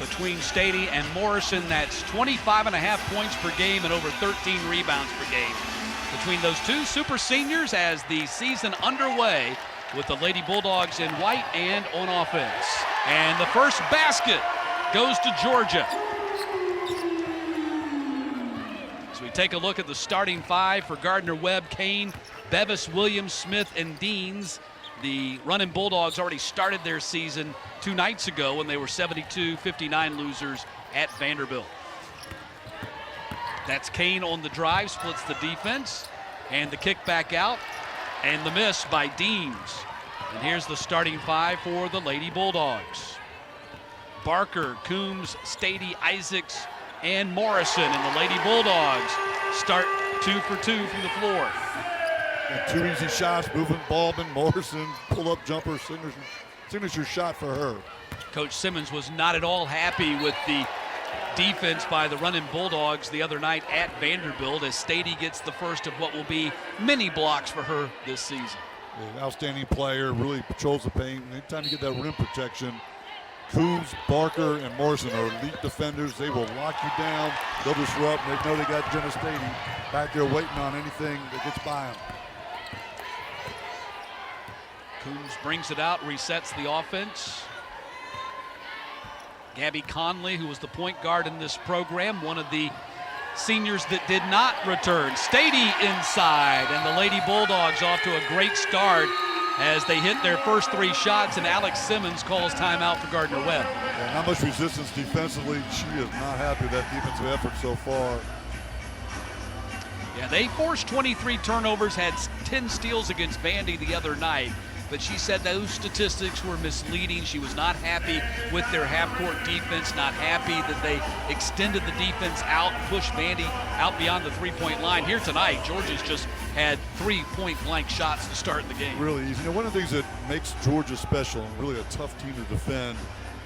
between Stady and Morrison. That's 25.5 points per game and over 13 rebounds per game between those two super seniors as the season underway with the Lady Bulldogs in white and on offense. And the first basket goes to Georgia. So we take a look at the starting five for Gardner, Webb, Kane, Bevis, Williams, Smith, and Deans. The running Bulldogs already started their season 2 nights ago when they were 72-59 losers at Vanderbilt. That's Kane on the drive, splits the defense, and the kick back out, and the miss by Deans. And here's the starting five for the Lady Bulldogs. Barker, Coombs, Stady, Isaacs, and Morrison. And the Lady Bulldogs start 2 for 2 from the floor. And 2 easy shots, moving Baldwin, Morrison, pull-up jumper, signature shot for her. Coach Simmons was not at all happy with the defense by the running Bulldogs the other night at Vanderbilt as Stady gets the first of what will be many blocks for her this season. An outstanding player, really patrols the paint. Anytime you get that rim protection, Coombs, Barker, and Morrison are elite defenders. They will lock you down. They'll disrupt. They know they got Jenna Stady back there waiting on anything that gets by them. Coombs brings it out, resets the offense. Gabby Conley, who was the point guard in this program, one of the seniors that did not return. Stady inside, and the Lady Bulldogs off to a great start as they hit their first 3 shots, and Alex Simmons calls timeout for Gardner Webb. Yeah, not much resistance defensively. She is not happy with that defensive effort so far. Yeah, they forced 23 turnovers, had 10 steals against Vandy the other night. But she said those statistics were misleading. She was not happy with their half-court defense, not happy that they extended the defense out, pushed Vandy out beyond the three-point line. Here tonight, Georgia's just had 3 point-blank shots to start the game. Really easy. You know, one of the things that makes Georgia special and really a tough team to defend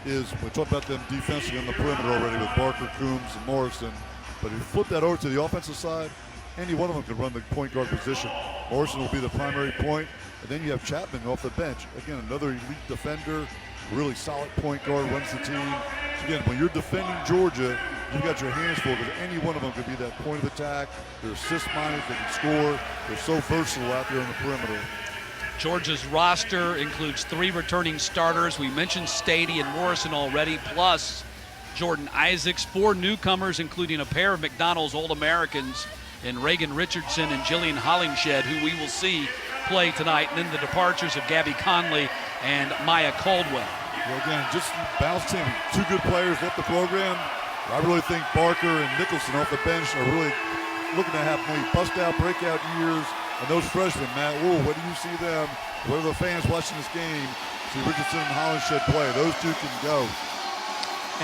is we talked about them defensively on the perimeter already with Barker, Coombs, and Morrison. But if you flip that over to the offensive side, any one of them could run the point guard position. Morrison will be the primary point. And then you have Chapman off the bench. Again, another elite defender, really solid point guard, runs the team. So again, when you're defending Georgia, you've got your hands full because any one of them could be that point of attack. They're assist minded, they can score. They're so versatile out there on the perimeter. Georgia's roster includes 3 returning starters. We mentioned Stady and Morrison already, plus Jordan Isaacs, 4 newcomers, including a pair of McDonald's All-Americans in Reagan Richardson and Jillian Hollingshed, who we will see play tonight, and then the departures of Gabby Conley and Maya Caldwell. Well, again, just balanced team. 2 good players left the program. I really think Barker and Nicholson off the bench are really looking to have maybe bust-out, breakout years. And those freshmen, Matt, what do you see them? What are the fans watching this game? See Richardson and Hollingshed play. Those 2 can go.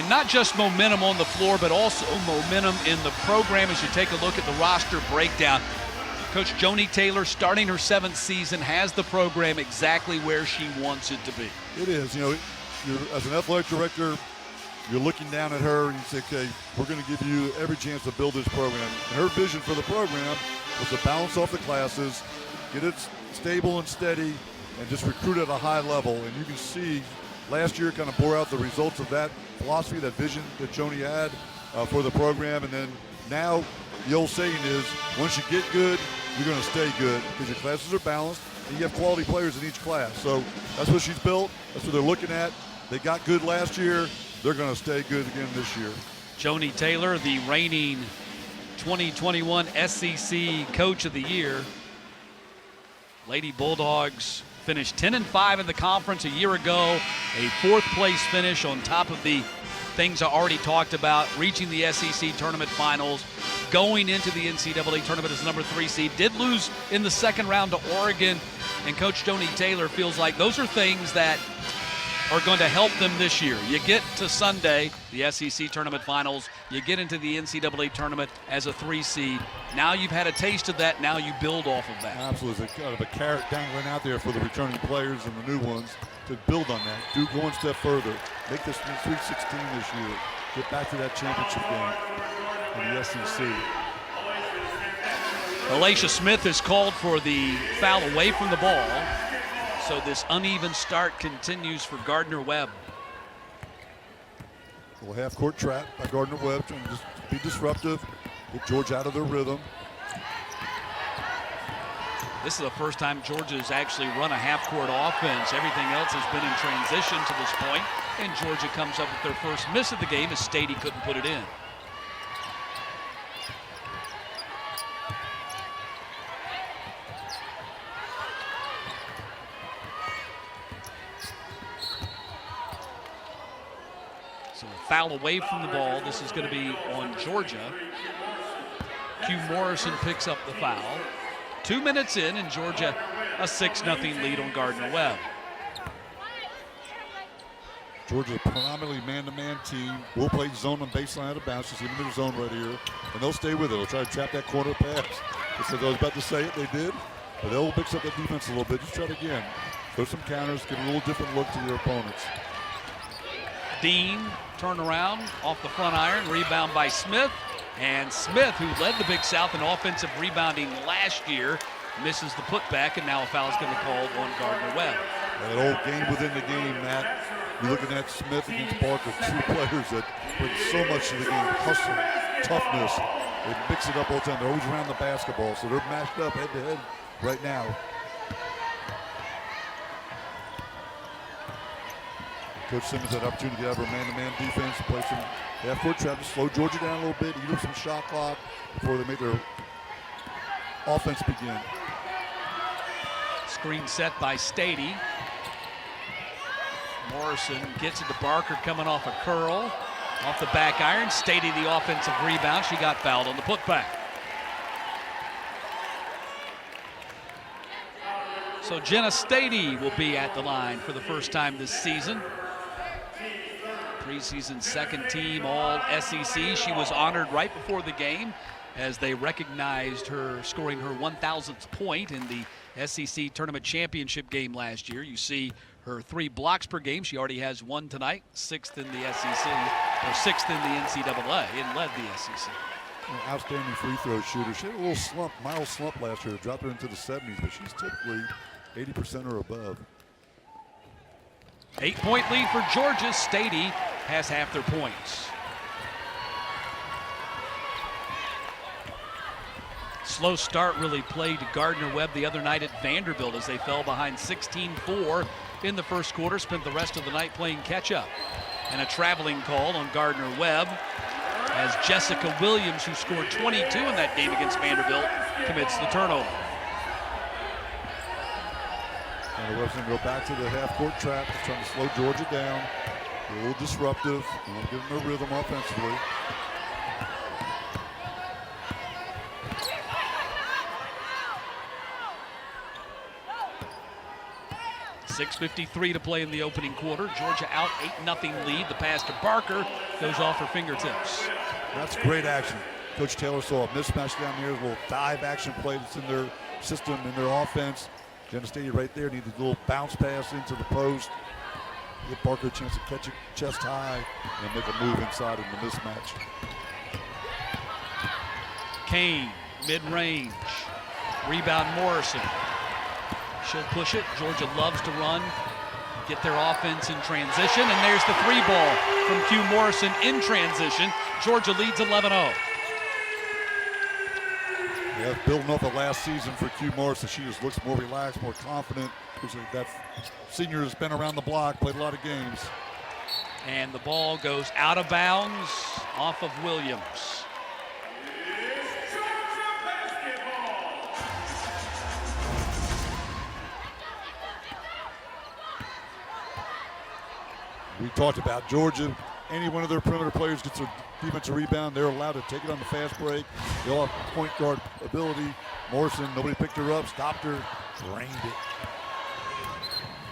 And not just momentum on the floor, but also momentum in the program as you take a look at the roster breakdown. Coach Joni Taylor, starting her 7th season, has the program exactly where she wants it to be. It is. You know, as an athletic director, you're looking down at her and you say, okay, we're going to give you every chance to build this program. And her vision for the program was to balance off the classes, get it stable and steady, and just recruit at a high level. And you can see last year kind of bore out the results of that philosophy, that vision that Joni had for the program. And then now the old saying is, once you get good, you're going to stay good because your classes are balanced and you have quality players in each class. So that's what she's built. That's what they're looking at. They got good last year. They're going to stay good again this year. Joni Taylor, the reigning 2021 SEC Coach of the Year. Lady Bulldogs finished 10-5 in the conference a year ago. A 4th place finish on top of the things I already talked about, reaching the SEC tournament finals, going into the NCAA tournament as number 3 seed. Did lose in the 2nd round to Oregon, and Coach Joni Taylor feels like those are things that are going to help them this year. You get to Sunday, the SEC tournament finals, you get into the NCAA tournament as a 3 seed. Now you've had a taste of that, now you build off of that. Absolutely. It's kind of a carrot dangling out there for the returning players and the new ones to build on that. Do go one step further. Make this Sweet 16 this year. Get back to that championship game in the SEC. Alicia Smith is called for the foul away from the ball. So this uneven start continues for Gardner Webb. A little half-court trap by Gardner Webb, trying to just be disruptive, get Georgia out of their rhythm. This is the first time Georgia's actually run a half-court offense. Everything else has been in transition to this point, and Georgia comes up with their first miss of the game as Stady couldn't put it in. So a foul away from the ball. This is going to be on Georgia. Q Morrison picks up the foul. 2 minutes in, and Georgia a 6-0 lead on Gardner Webb. Georgia's a predominantly man-to-man team. We'll play zone on baseline out of bounds. Just get into the zone right here, and they'll stay with it. They'll try to trap that corner pass. Just as I was about to say it, they did. But they'll mix up the defense a little bit. Just try it again. Throw some counters, get a little different look to your opponents. Dean, turn around off the front iron, rebound by Smith. And Smith, who led the Big South in offensive rebounding last year, misses the putback, and now a foul is going to be called on Gardner Webb. That old game within the game, Matt. You're looking at Smith against Parker, two players that bring so much to the game. Hustle, toughness. They mix it up all the time. They're always around the basketball, so they're matched up head-to-head right now. Coach Simmons had an opportunity to get out of a man-to-man defense, play some half-court trap to slow Georgia down a little bit, eat up some shot clock before they make their offense begin. Screen set by Stady. Morrison gets it to Barker coming off a curl. Off the back iron, Stady the offensive rebound. She got fouled on the putback. So Jenna Stady will be at the line for the first time this season. Preseason second team all SEC. She was honored right before the game as they recognized her scoring her 1,000th point in the SEC tournament championship game last year. You see her 3 blocks per game. She already has 1 tonight, 6th in the SEC, or 6th in the NCAA, and led the SEC. Outstanding free throw shooter. She had a little slump, mild slump last year, dropped her into the 70s, but she's typically 80% or above. 8-point lead for Georgia. Stady has half their points. Slow start really played Gardner Webb the other night at Vanderbilt as they fell behind 16-4 in the first quarter. Spent the rest of the night playing catch-up. And a traveling call on Gardner Webb as Jessica Williams, who scored 22 in that game against Vanderbilt, commits the turnover. And Webb's going to go back to the half-court trap, trying to slow Georgia down. A little disruptive, give them their rhythm offensively. .6:53 to play in the opening quarter. Georgia out 8-0 lead. The pass to Barker goes off her fingertips. That's great action. Coach Taylor saw a mismatch down there, a little dive action play that's in their system, in their offense. Jenna Stady right there needed a little bounce pass into the post. Give Barker a chance to catch it chest high and make a move inside in the mismatch. Kane, mid-range. Rebound Morrison. She'll push it. Georgia loves to run, get their offense in transition, and there's the 3 ball from Q Morrison in transition. Georgia leads 11-0. Yeah, building off of last season for Q Morrison, she just looks more relaxed, more confident. That senior has been around the block, played a lot of games. And the ball goes out of bounds off of Williams. We talked about Georgia. Any one of their perimeter players gets a defensive rebound, they're allowed to take it on the fast break. They all have point guard ability. Morrison, nobody picked her up, stopped her, drained it.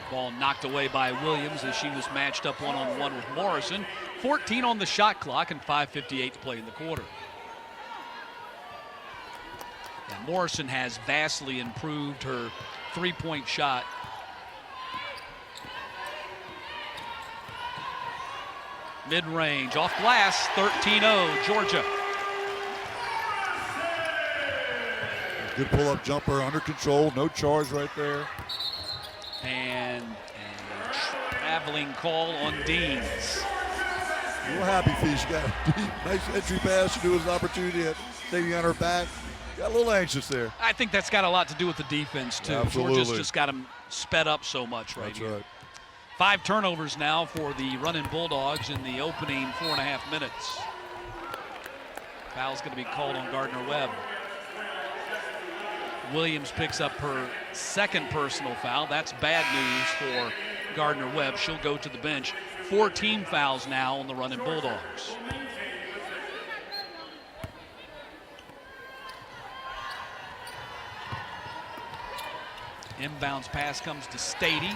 Ball knocked away by Williams as she was matched up one-on-one with Morrison. 14 on the shot clock and 5:58 to play in the quarter. And Morrison has vastly improved her three-point shot. Mid-range, off glass, 13-0, Georgia. Good pull-up jumper, under control, no charge right there. And a traveling call on Deans. A little happy feet. She got a deep, nice entry pass. She knew it was an opportunity at staying on her back. Got a little anxious there. I think that's got a lot to do with the defense, too. Absolutely. Georgia's just got them sped up so much right That's here. right. 5 turnovers now for the running Bulldogs in the opening 4.5 minutes. Foul's going to be called on Gardner Webb. Williams picks up her second personal foul. That's bad news for Gardner Webb. She'll go to the bench. 4 team fouls now on the running Bulldogs. Inbounds pass comes to Stady.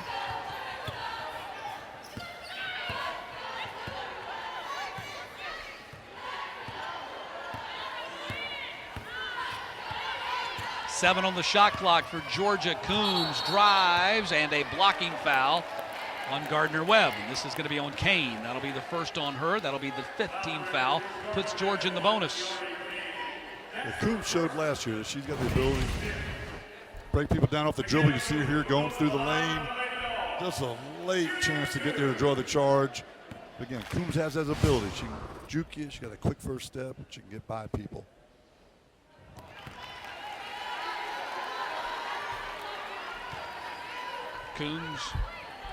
Seven on the shot clock for Georgia. Coombs drives and a blocking foul on Gardner Webb. And this is going to be on Kane. That'll be the first on her. That'll be the 5th team foul. Puts Georgia in the bonus. Well, Coombs showed last year that she's got the ability to break people down off the dribble. You see her here going through the lane. Just a late chance to get there to draw the charge. But again, Coombs has that ability. She can juke you. She got a quick first step. She can get by people. Coombs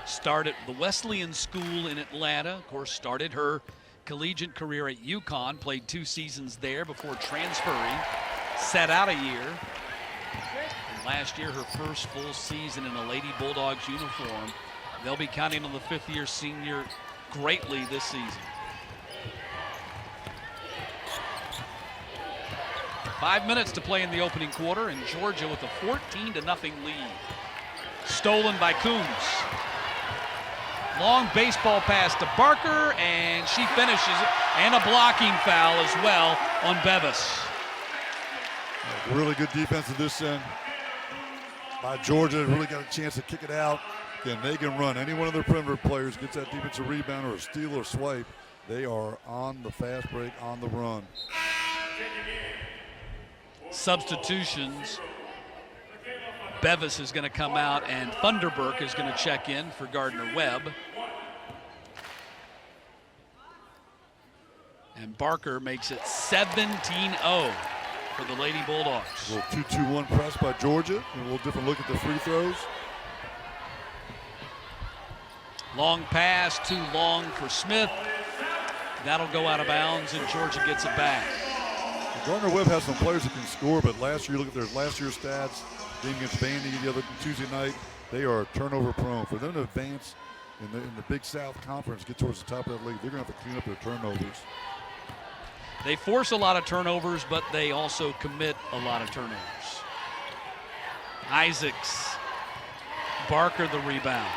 started the Wesleyan School in Atlanta. Of course, started her collegiate career at UConn, played 2 seasons there before transferring, sat out a year. And last year, her first full season in a Lady Bulldogs uniform. They'll be counting on the 5th-year senior greatly this season. 5 minutes to play in the opening quarter, and Georgia with a 14-0 lead. Stolen by Coombs. Long baseball pass to Barker, and she finishes it. And a blocking foul as well on Bevis. Really good defense at this end by Georgia. Really got a chance to kick it out. Again, they can run. Any one of their perimeter players gets that defensive rebound or a steal or swipe, they are on the fast break, on the run. Substitutions. Bevis is going to come out, and Thunderberg is going to check in for Gardner Webb. And Barker makes it 17-0 for the Lady Bulldogs. A little 2-2-1 press by Georgia. A little different look at the free throws. Long pass, too long for Smith. That'll go out of bounds, and Georgia gets it back. Gardner Webb has some players that can score, but last year, look at their last year's stats. Game against Vandy the other Tuesday night, they are turnover prone. For them to advance in the Big South Conference, get towards the top of that league, they're going to have to clean up their turnovers. They force a lot of turnovers, but they also commit a lot of turnovers. Isaacs, Barker the rebound.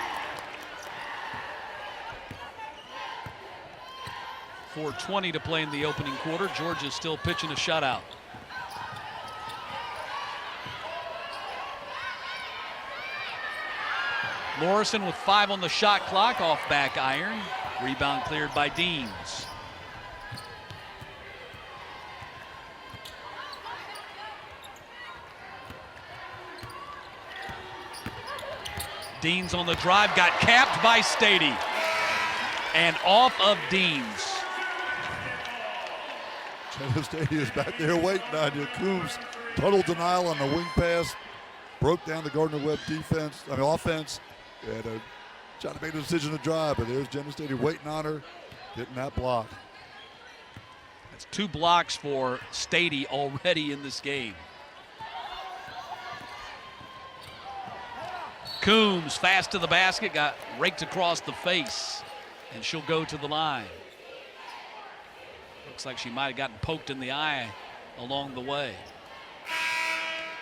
4:20 to play in the opening quarter. Georgia's still pitching a shutout. Morrison with 5 on the shot clock, off back iron. Rebound cleared by Deans. Deans on the drive, got capped by Stady. And off of Deans. Stady is back there waiting on you. Coombs, total denial on the wing pass. Broke down the Gardner Webb offense. And trying to make the decision to drive, but there's Jenna Stady waiting on her, getting that block. That's 2 blocks for Stady already in this game. Coombs fast to the basket, got raked across the face, and she'll go to the line. Looks like she might have gotten poked in the eye along the way.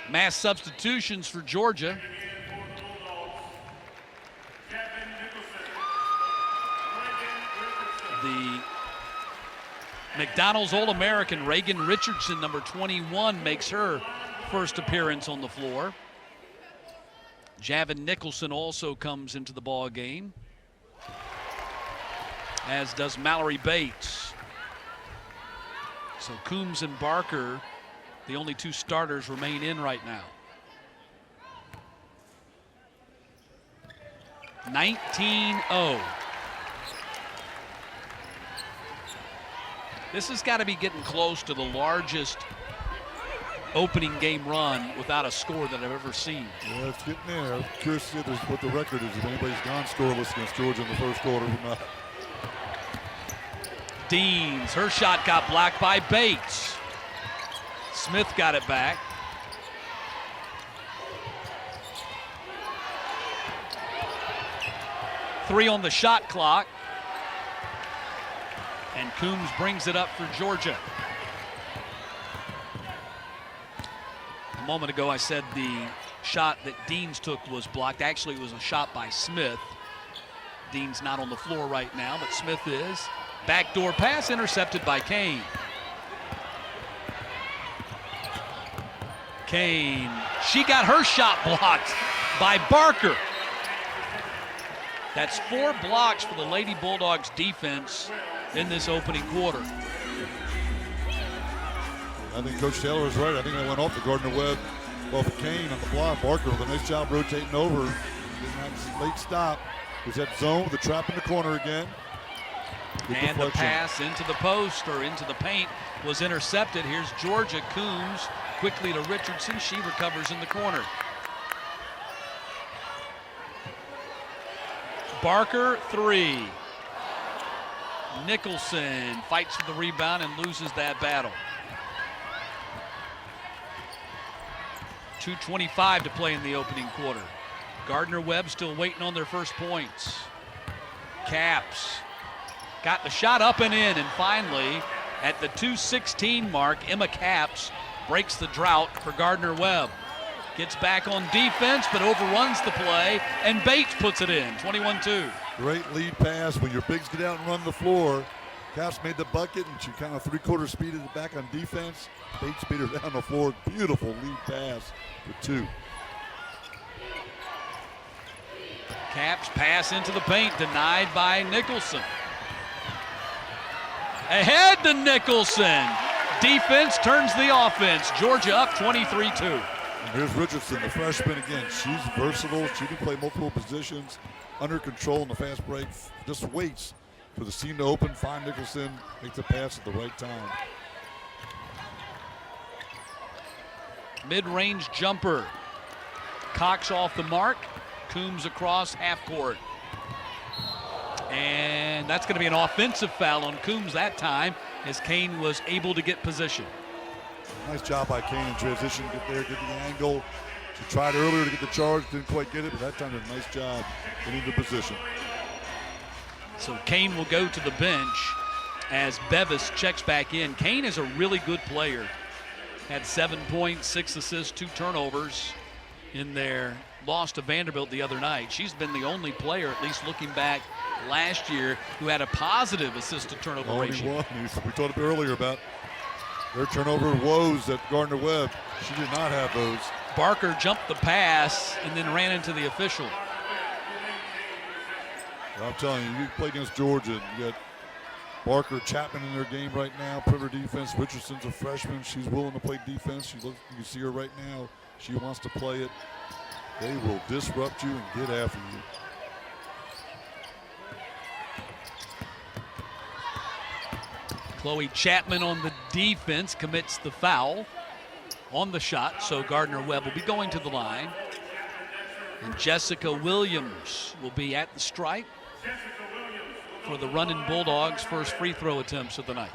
Mass substitutions for Georgia. The McDonald's All-American Reagan Richardson, number 21, makes her first appearance on the floor. Javin Nicholson also comes into the ball game, as does Mallory Bates. So Coombs and Barker, the only 2 starters, remain in right now. 19-0. This has got to be getting close to the largest opening game run without a score that I've ever seen. Yeah, it's getting there. I'm curious to see what the record is, if anybody's gone scoreless against Georgia in the first quarter or not. Deans, her shot got blocked by Bates. Smith got it back. Three on the shot clock. And Coombs brings it up for Georgia. A moment ago I said the shot that Deans took was blocked. Actually, it was a shot by Smith. Deans not on the floor right now, but Smith is. Backdoor pass intercepted by Kane. Kane, she got her shot blocked by Barker. That's 4 blocks for the Lady Bulldogs defense in this opening quarter. I think Coach Taylor is right. I think I went off the Gardner Webb off of Kane on the block. Barker with a nice job rotating over. Didn't have a late stop. Was that zone with the trap in the corner again. Good and deflection. The pass into the post or into the paint was intercepted. Here's Georgia. Coombs quickly to Richardson. She recovers in the corner. Barker, 3. Nicholson fights for the rebound and loses that battle. 2:25 to play in the opening quarter. Gardner Webb still waiting on their first points. Caps got the shot up and in, and finally at the 2:16 mark, Emma Caps breaks the drought for Gardner Webb. Gets back on defense, but overruns the play, and Bates puts it in, 21-2. Great lead pass. When your bigs get out and run the floor, Caps made the bucket, and she kind of 3/4 speeded it back on defense. Bates beat her down the floor. Beautiful lead pass for 2. Caps pass into the paint, denied by Nicholson. Ahead to Nicholson. Defense turns the offense. Georgia up 23-2. And here's Richardson, the freshman again. She's versatile. She can play multiple positions, under control in the fast break. Just waits for the seam to open, find Nicholson, make the pass at the right time. Mid-range jumper. Cox off the mark. Coombs across half court. And that's going to be an offensive foul on Coombs that time, as Kane was able to get position. Nice job by Kane in transition. Get there, get the angle. She tried earlier to get the charge, didn't quite get it, but that time did a nice job getting the position. So Kane will go to the bench as Bevis checks back in. Kane is a really good player. Had 7 points, 6 assists, 2 turnovers in their loss to Vanderbilt the other night. She's been the only player, at least looking back last year, who had a positive assist-to-turnover ratio. We talked earlier about their turnover woes at Gardner Webb. She did not have those. Barker jumped the pass and then ran into the official. Well, I'm telling you play against Georgia. You got Barker, Chapman in their game right now. Perimeter defense. Richardson's a freshman. She's willing to play defense. You can see her right now. She wants to play it. They will disrupt you and get after you. Chloe Chapman on the defense commits the foul on the shot, so Gardner Webb will be going to the line. And Jessica Williams will be at the stripe for the Running Bulldogs' first free throw attempts of the night.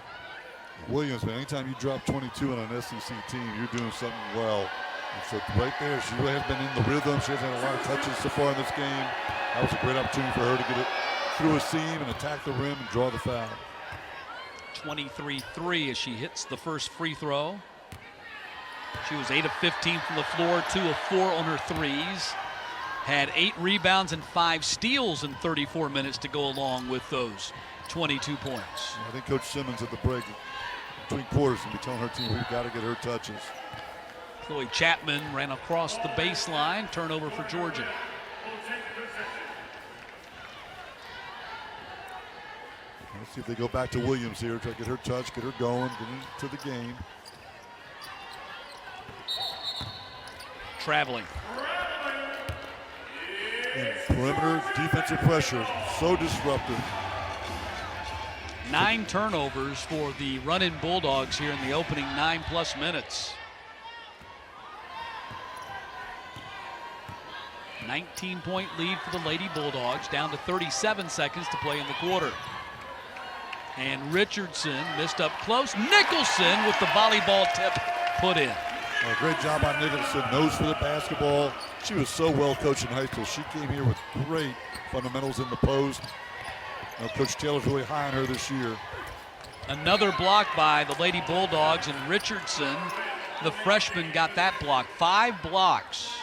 Williams, man, anytime you drop 22 on an SEC team, you're doing something well. And so right there, she really has been in the rhythm. She has had a lot of touches so far in this game. That was a great opportunity for her to get it through a seam and attack the rim and draw the foul. 23-3 as she hits the first free throw. She was 8 of 15 from the floor, 2 of 4 on her threes. Had 8 rebounds and 5 steals in 34 minutes to go along with those 22 points. I think Coach Simmons at the break between quarters will be telling her team we've got to get her touches. Chloe Chapman ran across the baseline. Turnover for Georgia. Let's see if they go back to Williams here. Try to get her touch, get her going, get into the game. Traveling. And perimeter defensive pressure, so disruptive. 9 turnovers for the run-in Bulldogs here in the opening 9+ minutes. 19-point lead for the Lady Bulldogs, down to 37 seconds to play in the quarter. And Richardson missed up close. Nicholson with the volleyball tip put in. A great job by Nicholson, nose for the basketball. She was so well coached in high school. She came here with great fundamentals in the post. Coach Taylor's really high on her this year. Another block by the Lady Bulldogs, and Richardson, the freshman, got that block. 5 blocks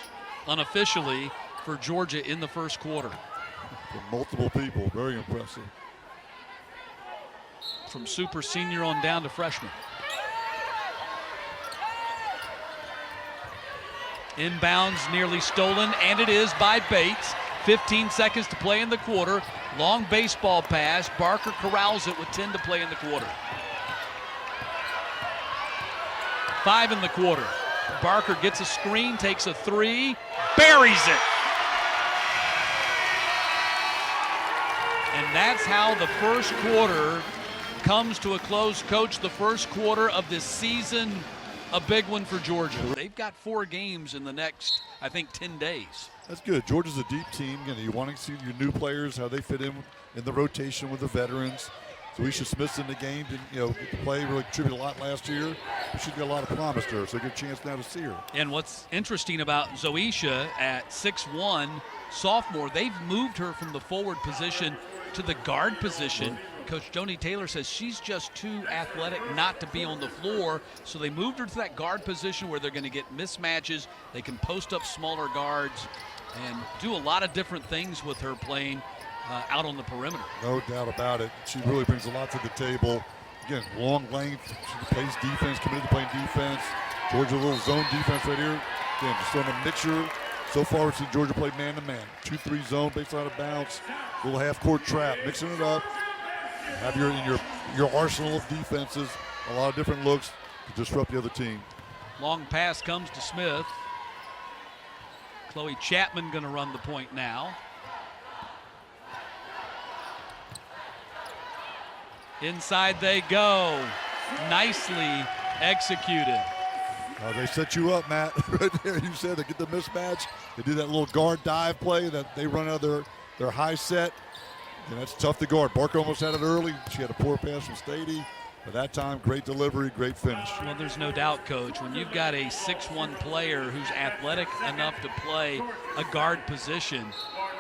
unofficially for Georgia in the first quarter. For multiple people, very impressive. From super senior on down to freshman. Inbounds nearly stolen, and it is by Bates. 15 seconds to play in the quarter. Long baseball pass. Barker corrals it with 10 to play in the quarter. 5 in the quarter. Barker gets a screen, takes a 3, buries it. And that's how the first quarter comes to a close. Coach, the first quarter of this season, a big one for Georgia. They've got 4 games in the next, I think, 10 days. That's good. Georgia's a deep team. You want to see your new players, how they fit in the rotation with the veterans. So Isha Smith's in the game, didn't get to play, really contributed a lot last year. She's got a lot of promise there, so a good chance now to see her. And what's interesting about Zoisha at 6'1", sophomore, they've moved her from the forward position to the guard position. Coach Joni Taylor says she's just too athletic not to be on the floor, so they moved her to that guard position where they're going to get mismatches. They can post up smaller guards and do a lot of different things with her playing out on the perimeter. No doubt about it. She really brings a lot to the table. Again, long length. She plays defense, committed to playing defense. Georgia, a little zone defense right here. Again, just on a mixture. So far, we've seen Georgia play man-to-man. 2-3 zone, based out of bounds. Little half-court trap, mixing it up. Have your arsenal of defenses, a lot of different looks to disrupt the other team. Long pass comes to Smith. Chloe Chapman going to run the point now. Inside they go. Nicely executed. They set you up, Matt. Right there, you said they get the mismatch. They do that little guard dive play that they run out of their high set. And that's tough to guard. Barker almost had it early. She had a poor pass from Stady. But that time, great delivery, great finish. Well, there's no doubt, Coach, when you've got a 6'1" player who's athletic enough to play a guard position,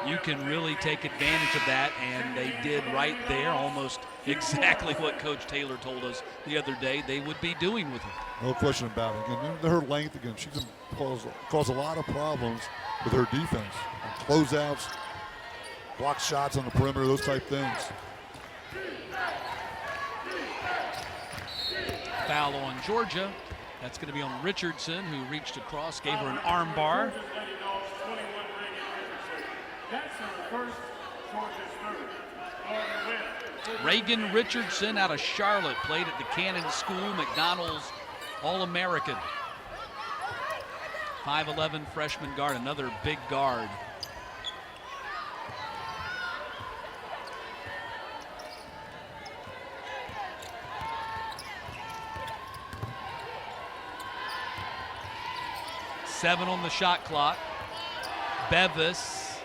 you can really take advantage of that, and they did right there almost exactly what Coach Taylor told us the other day they would be doing with her. No question about it. Again, her length, again, she can cause a lot of problems with her defense. Closeouts, block shots on the perimeter, those type things. Foul on Georgia. That's going to be on Richardson, who reached across, gave her an arm bar. Reagan Richardson out of Charlotte, played at the Cannon School, McDonald's All-American. 5'11" freshman guard, another big guard. Seven on the shot clock. Bevis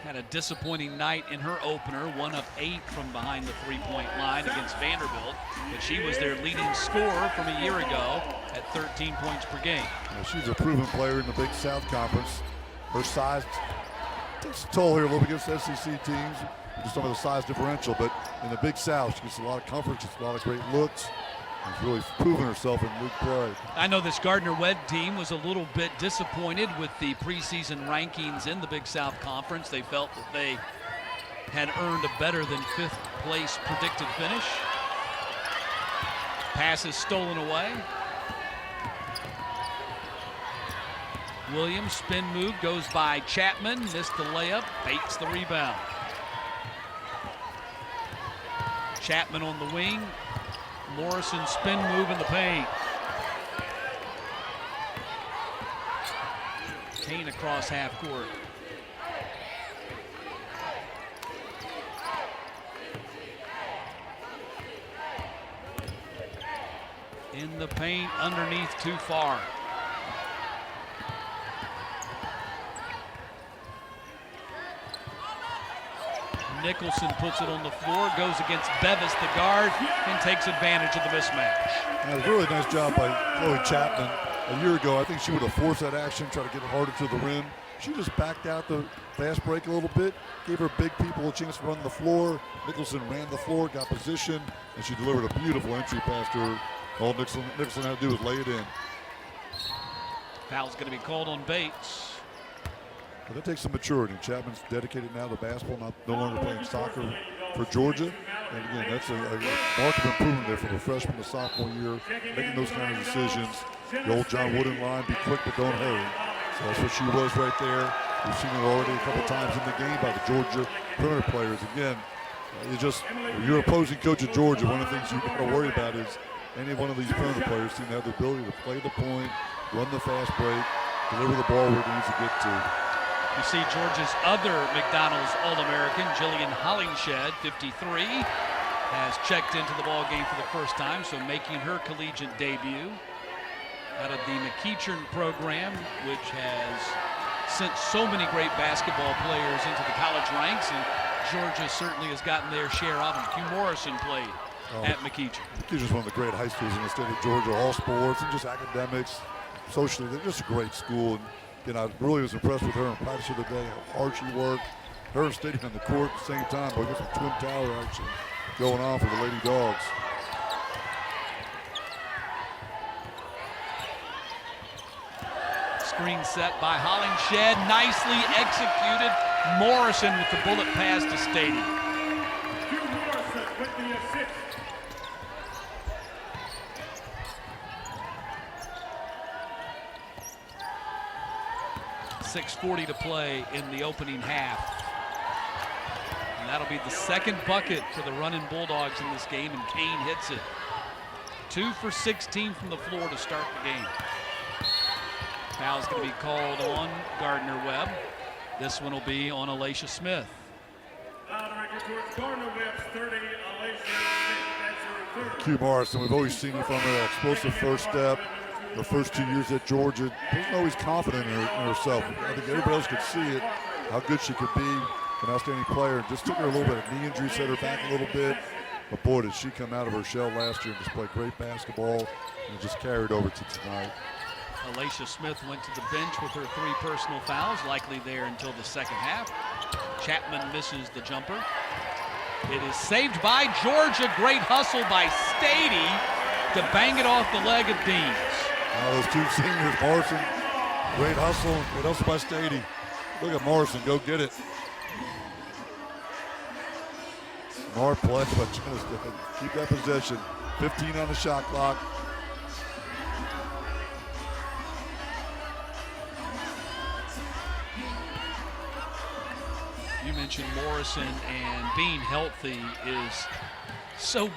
had a disappointing night in her opener, 1 of 8 from behind the three-point line against Vanderbilt, but she was their leading scorer from a year ago at 13 points per game. Well, she's a proven player in the Big South Conference. Her size takes a toll here a little bit against SEC teams, just some of the size differential, but in the Big South, she gets a lot of comfort, gets a lot of great looks. She's really proven herself in league play. I know this Gardner Webb team was a little bit disappointed with the preseason rankings in the Big South Conference. They felt that they had earned a better than 5th place predicted finish. Pass is stolen away. Williams spin move goes by Chapman, missed the layup, Bates the rebound. Chapman on the wing. Morrison spin move in the paint. Kane across half court. In the paint, underneath, too far. Nicholson puts it on the floor, goes against Bevis, the guard, and takes advantage of the mismatch. That was a really nice job by Chloe Chapman. A year ago, I think she would have forced that action, tried to get it harder to the rim. She just backed out the fast break a little bit, gave her big people a chance to run the floor. Nicholson ran the floor, got position, and she delivered a beautiful entry pass to her. All Nicholson had to do was lay it in. Foul's going to be called on Bates. But that takes some maturity. Chapman's dedicated now to basketball, no longer playing soccer for Georgia. And again, that's a mark of improvement there from a freshman to sophomore year, making those kind of decisions. The old John Wooden line, be quick but don't hurry. So that's what she was right there. We've seen it already a couple times in the game by the Georgia perimeter players. Again, when you're opposing coach of Georgia, one of the things you've got to worry about is any one of these perimeter players seem to have the ability to play the point, run the fast break, deliver the ball where it needs to get to. You see Georgia's other McDonald's All-American, Jillian Hollingshed, 53, has checked into the ball game for the first time, so making her collegiate debut out of the McEachern program, which has sent so many great basketball players into the college ranks, and Georgia certainly has gotten their share of them. Hugh Morrison played at McEachern. McEachern's one of the great high schools in the state of Georgia, all sports and just academics. Socially, they're just a great school. And I really was impressed with her in practice of the day, how hard she worked. Her and Stadium on the court at the same time, but we got some twin tower action going on for the Lady Dogs. Screen set by Hollingshed, nicely executed. Morrison with the bullet pass to Stadium. Hugh Morrison with the assist. 6:40 to play in the opening half. And that'll be the second bucket for the running Bulldogs in this game, and Kane hits it. 2 for 16 from the floor to start the game. Foul's going to be called on Gardner Webb. This one will be on Alacia Smith. Foul directed towards Gardner Webb's 30, Alacia Smith. That's her third. Q Morrison, we've always seen her from her explosive first step. Her first 2 years at Georgia, wasn't always confident in herself. I think everybody else could see it, how good she could be, an outstanding player. Just took her a little bit of knee injury, set her back a little bit. But boy, did she come out of her shell last year and just play great basketball and just carried over to tonight. Alacia Smith went to the bench with her 3 personal fouls, likely there until the second half. Chapman misses the jumper. It is saved by Georgia. Great hustle by Stady to bang it off the leg of Deans. Those 2 seniors, Morrison, great hustle. What else by Stady? Look at Morrison, go get it. Smart play, but just keep that possession. 15 on the shot clock. You mentioned Morrison, and being healthy is so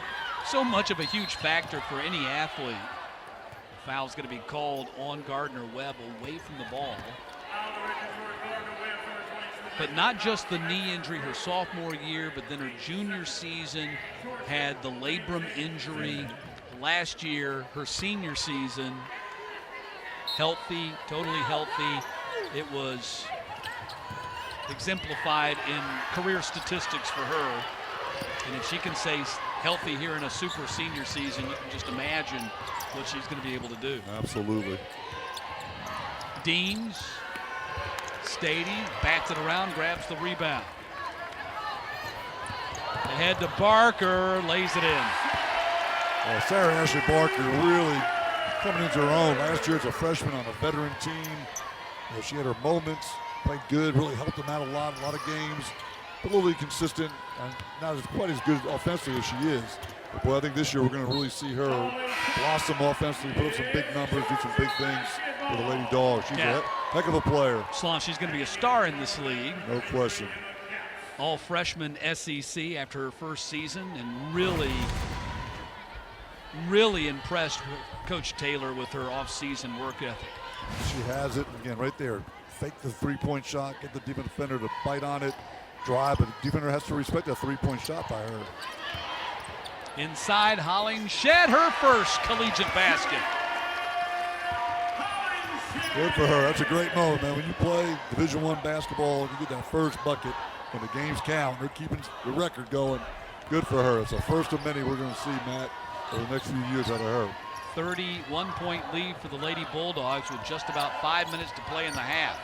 much of a huge factor for any athlete. Foul's going to be called on Gardner Webb away from the ball. But not just the knee injury her sophomore year, but then her junior season had the labrum injury. Last year, her senior season, healthy, totally healthy. It was exemplified in career statistics for her. And if she can stay healthy here in a super senior season, you can just imagine what she's going to be able to do. Absolutely. Deans, Stady, bats it around, grabs the rebound. Ahead to Barker, lays it in. Well, Sarah Ashley Barker really coming into her own. Last year as a freshman on a veteran team. She had her moments, played good, really helped them out a lot of games. But a little inconsistent, and not as quite as good offensively as she is. But boy, I think this year we're going to really see her blossom offensively, put up some big numbers, do some big things for the Lady Dogs. She's a heck of a player. Sloan, she's going to be a star in this league. No question. All freshman SEC after her first season, and really impressed Coach Taylor with her off-season work ethic. She has it, again, right there. Fake the three-point shot, get the defender to bite on it, drive, but the defender has to respect a three-point shot by her. Inside, Hollingshed, her first collegiate basket. Good for her. That's a great moment, man. When you play Division I basketball and you get that first bucket when the games count, they're keeping the record going. Good for her. It's the first of many we're going to see, Matt, over the next few years out of her. 31-point lead for the Lady Bulldogs with just about 5 minutes to play in the half.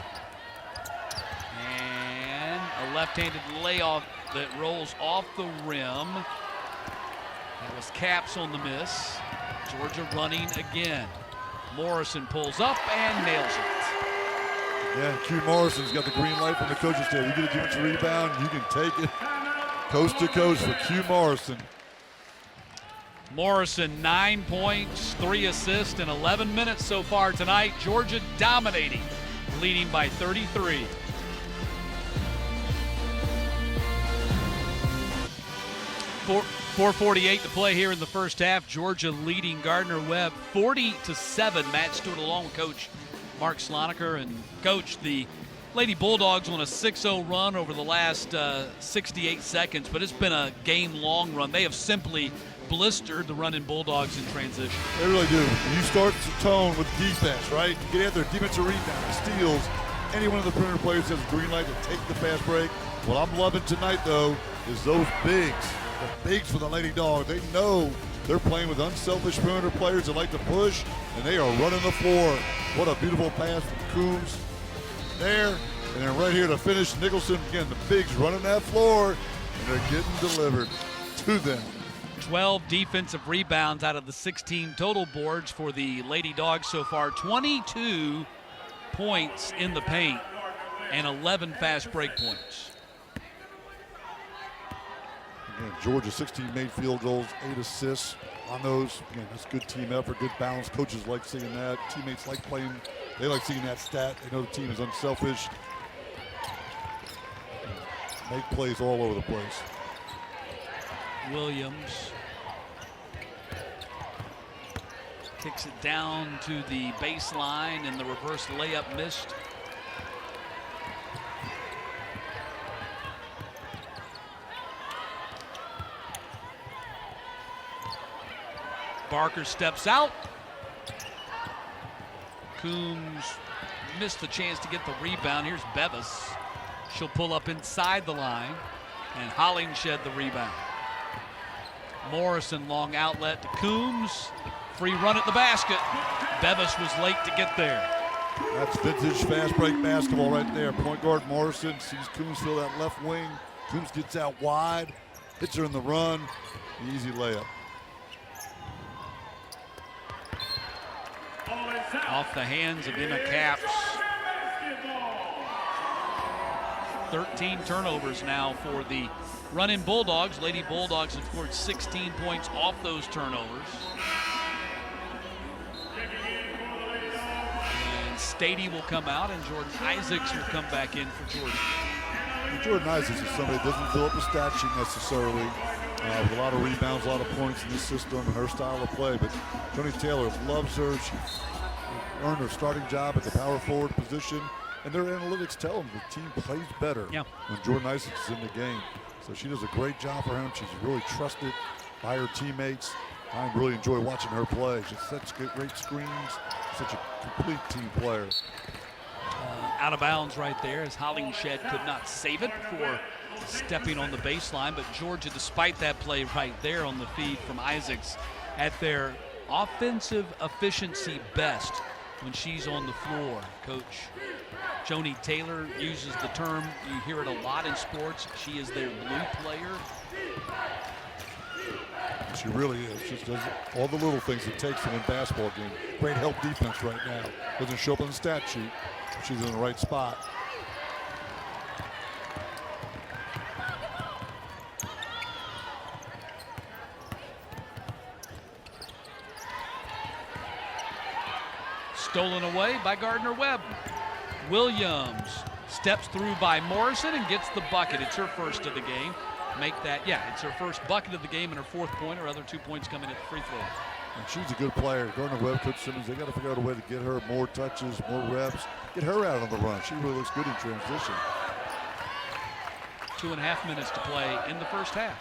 And a left-handed layoff that rolls off the rim. That was Caps on the miss. Georgia running again. Morrison pulls up and nails it. Yeah, Q Morrison's got the green light from the coach's table. You get a defensive rebound, you can take it coast to coast for Q Morrison. Morrison, 9 points, 3 assists in 11 minutes so far tonight. Georgia dominating, leading by 33. For 4:48 to play here in the first half. Georgia leading Gardner Webb 40-7. Matt Stewart along with Coach Mark Sloniker. And Coach, the Lady Bulldogs on a 6-0 run over the last 68 seconds, but it's been a game-long run. They have simply blistered the running Bulldogs in transition. They really do. You start the tone with defense, right? You get out there, defensive rebound, steals. Any one of the perimeter players has a green light to take the fast break. What I'm loving tonight, though, is those bigs. The bigs for the Lady Dog. They know they're playing with unselfish perimeter players that like to push, and they are running the floor. What a beautiful pass from Coombs there. And then right here to finish, Nicholson. Again, the bigs running that floor, and they're getting delivered to them. 12 defensive rebounds out of the 16 total boards for the Lady Dogs so far. 22 points in the paint and 11 fast break points. Again, Georgia 16 made field goals, 8 assists on those. Again, that's good team effort, good balance. Coaches like seeing that. Teammates like playing. They like seeing that stat. They know the team is unselfish. Make plays all over the place. Williams kicks it down to the baseline, and the reverse layup missed. Barker steps out. Coombs missed the chance to get the rebound. Here's Bevis. She'll pull up inside the line, and Hollingshed the rebound. Morrison, long outlet to Coombs. Free run at the basket. Bevis was late to get there. That's vintage fast break basketball right there. Point guard Morrison sees Coombs fill that left wing. Coombs gets out wide, hits her in the run. Easy layup. Off the hands of Emma Caps. 13 turnovers now for the running Bulldogs. Lady Bulldogs have scored 16 points off those turnovers. And Stady will come out, and Jordan Isaacs will come back in for Georgia. Jordan Isaacs is somebody that doesn't fill up the stat sheet necessarily. With a lot of rebounds, a lot of points in this system and her style of play. But Tony Taylor loves her. She earned her starting job at the power forward position. And their analytics tell them the team plays better when Jordan Isaacs is in the game. So she does a great job for him. She's really trusted by her teammates. I really enjoy watching her play. She's such great screens, such a complete team player. Out of bounds right there as Hollingshed could not save it before stepping on the baseline. But Georgia, despite that play right there on the feed from Isaacs, at their offensive efficiency best when she's on the floor. Coach Joni Taylor uses the term, you hear it a lot in sports, she is their blue player. She really is. She does all the little things it takes to win basketball game. Great help defense right now. Doesn't show up on the stat sheet. She's in the right spot. Stolen away by Gardner Webb. Williams steps through by Morrison and gets the bucket. It's her first of the game. Make that, it's her first bucket of the game and her fourth point. Her other 2 points coming at the free throw. And she's a good player. Gardner Webb, Coach Simmons, they got to figure out a way to get her more touches, more reps, get her out on the run. She really looks good in transition. 2.5 minutes to play in the first half.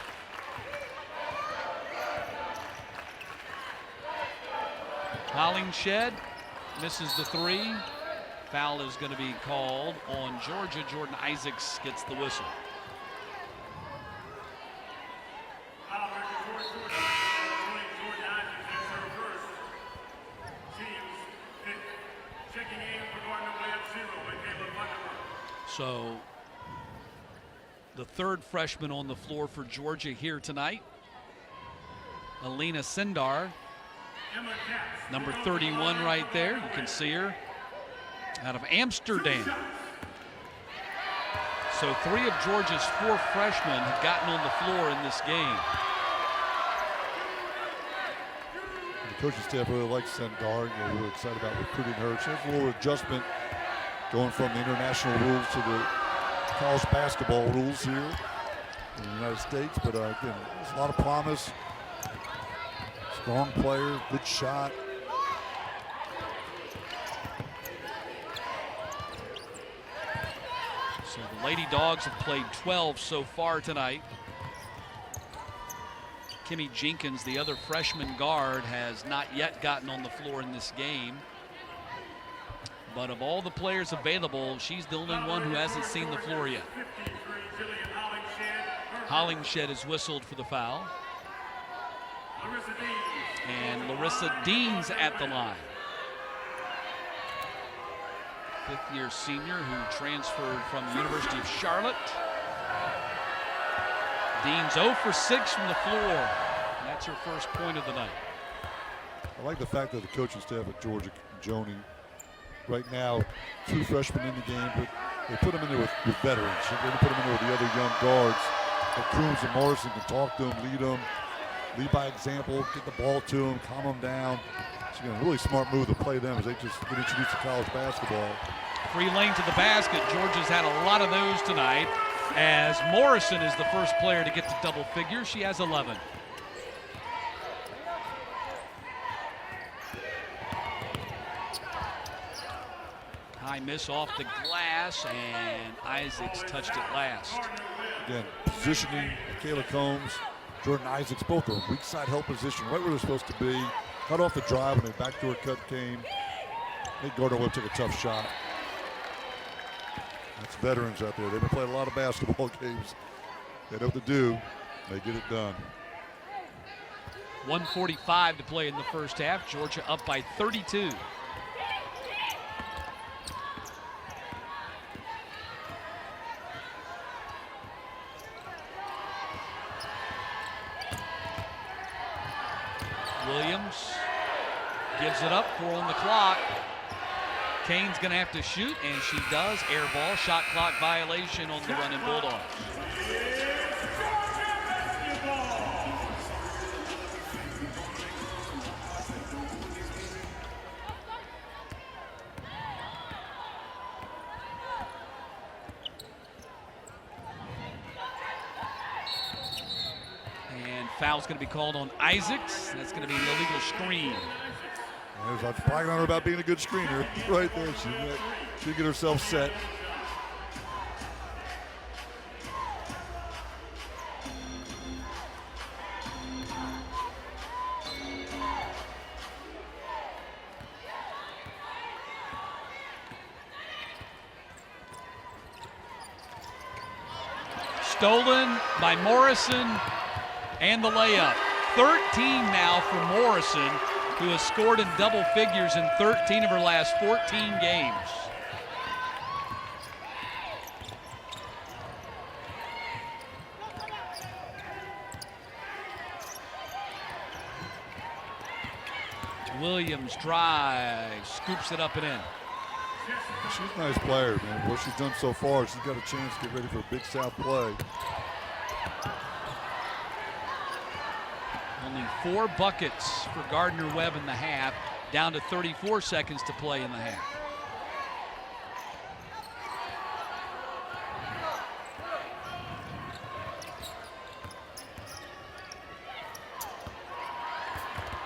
Hollingshed misses the three. Foul is going to be called on Georgia. Jordan Isaacs gets the whistle. Foul record towards Georgia. Jordan Isaacs, that's her first. Teams checking in for Gardner Webb 0 and Caleb Vanderbilt. So the third freshman on the floor for Georgia here tonight, Alina Sindar, number 31 right there. You can see her out of Amsterdam. So 3 of Georgia's 4 freshmen have gotten on the floor in this game. The coaching staff really likes Sendar. We're excited about recruiting her. She has a little adjustment going from the international rules to the college basketball rules here in the United States. But again, there's a lot of promise. Strong player, good shot. So the Lady Dogs have played 12 so far tonight. Kimmy Jenkins, the other freshman guard, has not yet gotten on the floor in this game. But of all the players available, she's the only one who hasn't seen the floor yet. Hollingshed is whistled for the foul. And Larissa Dean's at the line. 5th-year senior who transferred from the University of Charlotte. Dean's 0 for 6 from the floor. And that's her first point of the night. I like the fact that the coaching staff at Georgia, Joni, right now, 2 freshmen in the game, but they put them in there with veterans. They didn't put them in there with the other young guards. Like Coombs and Morrison can talk to them, lead by example, get the ball to them, calm them down. It's a really smart move to play them as they just get introduced to college basketball. Free lane to the basket. Georgia's had a lot of those tonight, as Morrison is the first player to get to double figures. She has 11. High miss off the glass, and Isaacs touched it last. Again, positioning, Kayla Combs, Jordan Isaacs, both of them, weak side help position, right where they're supposed to be. Cut off the drive when the backdoor cut came. I think Gardner Webb took a tough shot. That's veterans out there. They've been playing a lot of basketball games. They know what to do. They get it done. 1:45 to play in the first half. Georgia up by 32. Williams gives it up, 4 on the clock. Kane's gonna have to shoot, and she does. Air ball, shot clock violation on the running Bulldogs. And foul's gonna be called on Isaacs. That's gonna be an illegal screen. I was bragging on her about being a good screener right there. She get herself set. Stolen by Morrison, and the layup. 13 now for Morrison, who has scored in double figures in 13 of her last 14 games. Williams drives, scoops it up and in. She's a nice player, man. What she's done so far, she's got a chance to get ready for a Big South play. Only 4 buckets for Gardner Webb in the half, down to 34 seconds to play in the half.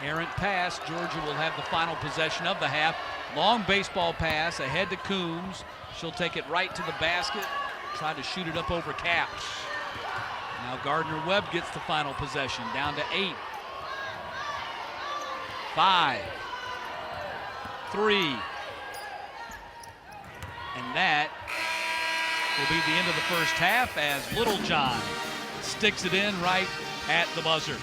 Errant pass. Georgia will have the final possession of the half. Long baseball pass ahead to Coombs. She'll take it right to the basket, try to shoot it up over Caps. Now Gardner Webb gets the final possession, down to 8. 5. three. And that will be the end of the first half as Littlejohn sticks it in right at the buzzer.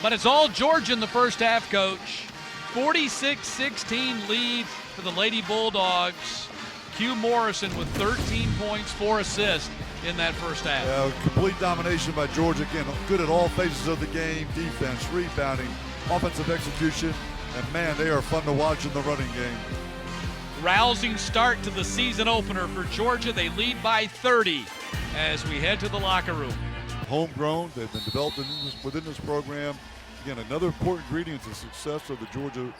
But it's all Georgia in the first half, Coach. 46-16 lead for the Lady Bulldogs. Q Morrison with 13 points, 4 assists in that first half. Yeah, complete domination by Georgia. Again, good at all phases of the game. Defense, rebounding, offensive execution. And, man, they are fun to watch in the running game. Rousing start to the season opener for Georgia. They lead by 30 as we head to the locker room. Homegrown, they've been developed within this program. Again, another important ingredient to the success of the Georgia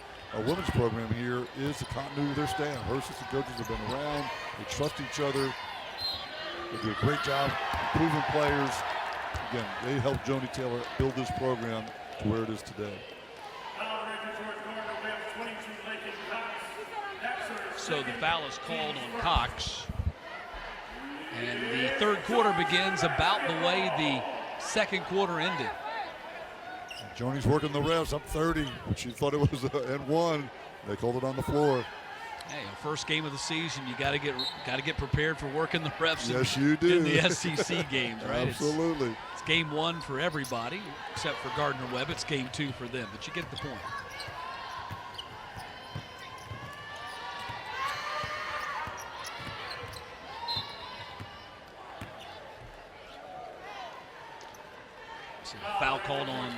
women's program here is the continuity of their staff. Her assistant coaches have been around. They trust each other. They do a great job improving players. Again, they helped Joni Taylor build this program to where it is today. So the foul is called on Cox. And the third quarter begins about the way the second quarter ended. Joni's working the refs up 30. She thought it was and one. They called it on the floor. Hey, first game of the season, you got to get prepared for working the refs. Yes, you do. In the SEC games, right? Absolutely. It's game one for everybody except for Gardner Webb. It's game two for them, but you get the point. So foul called on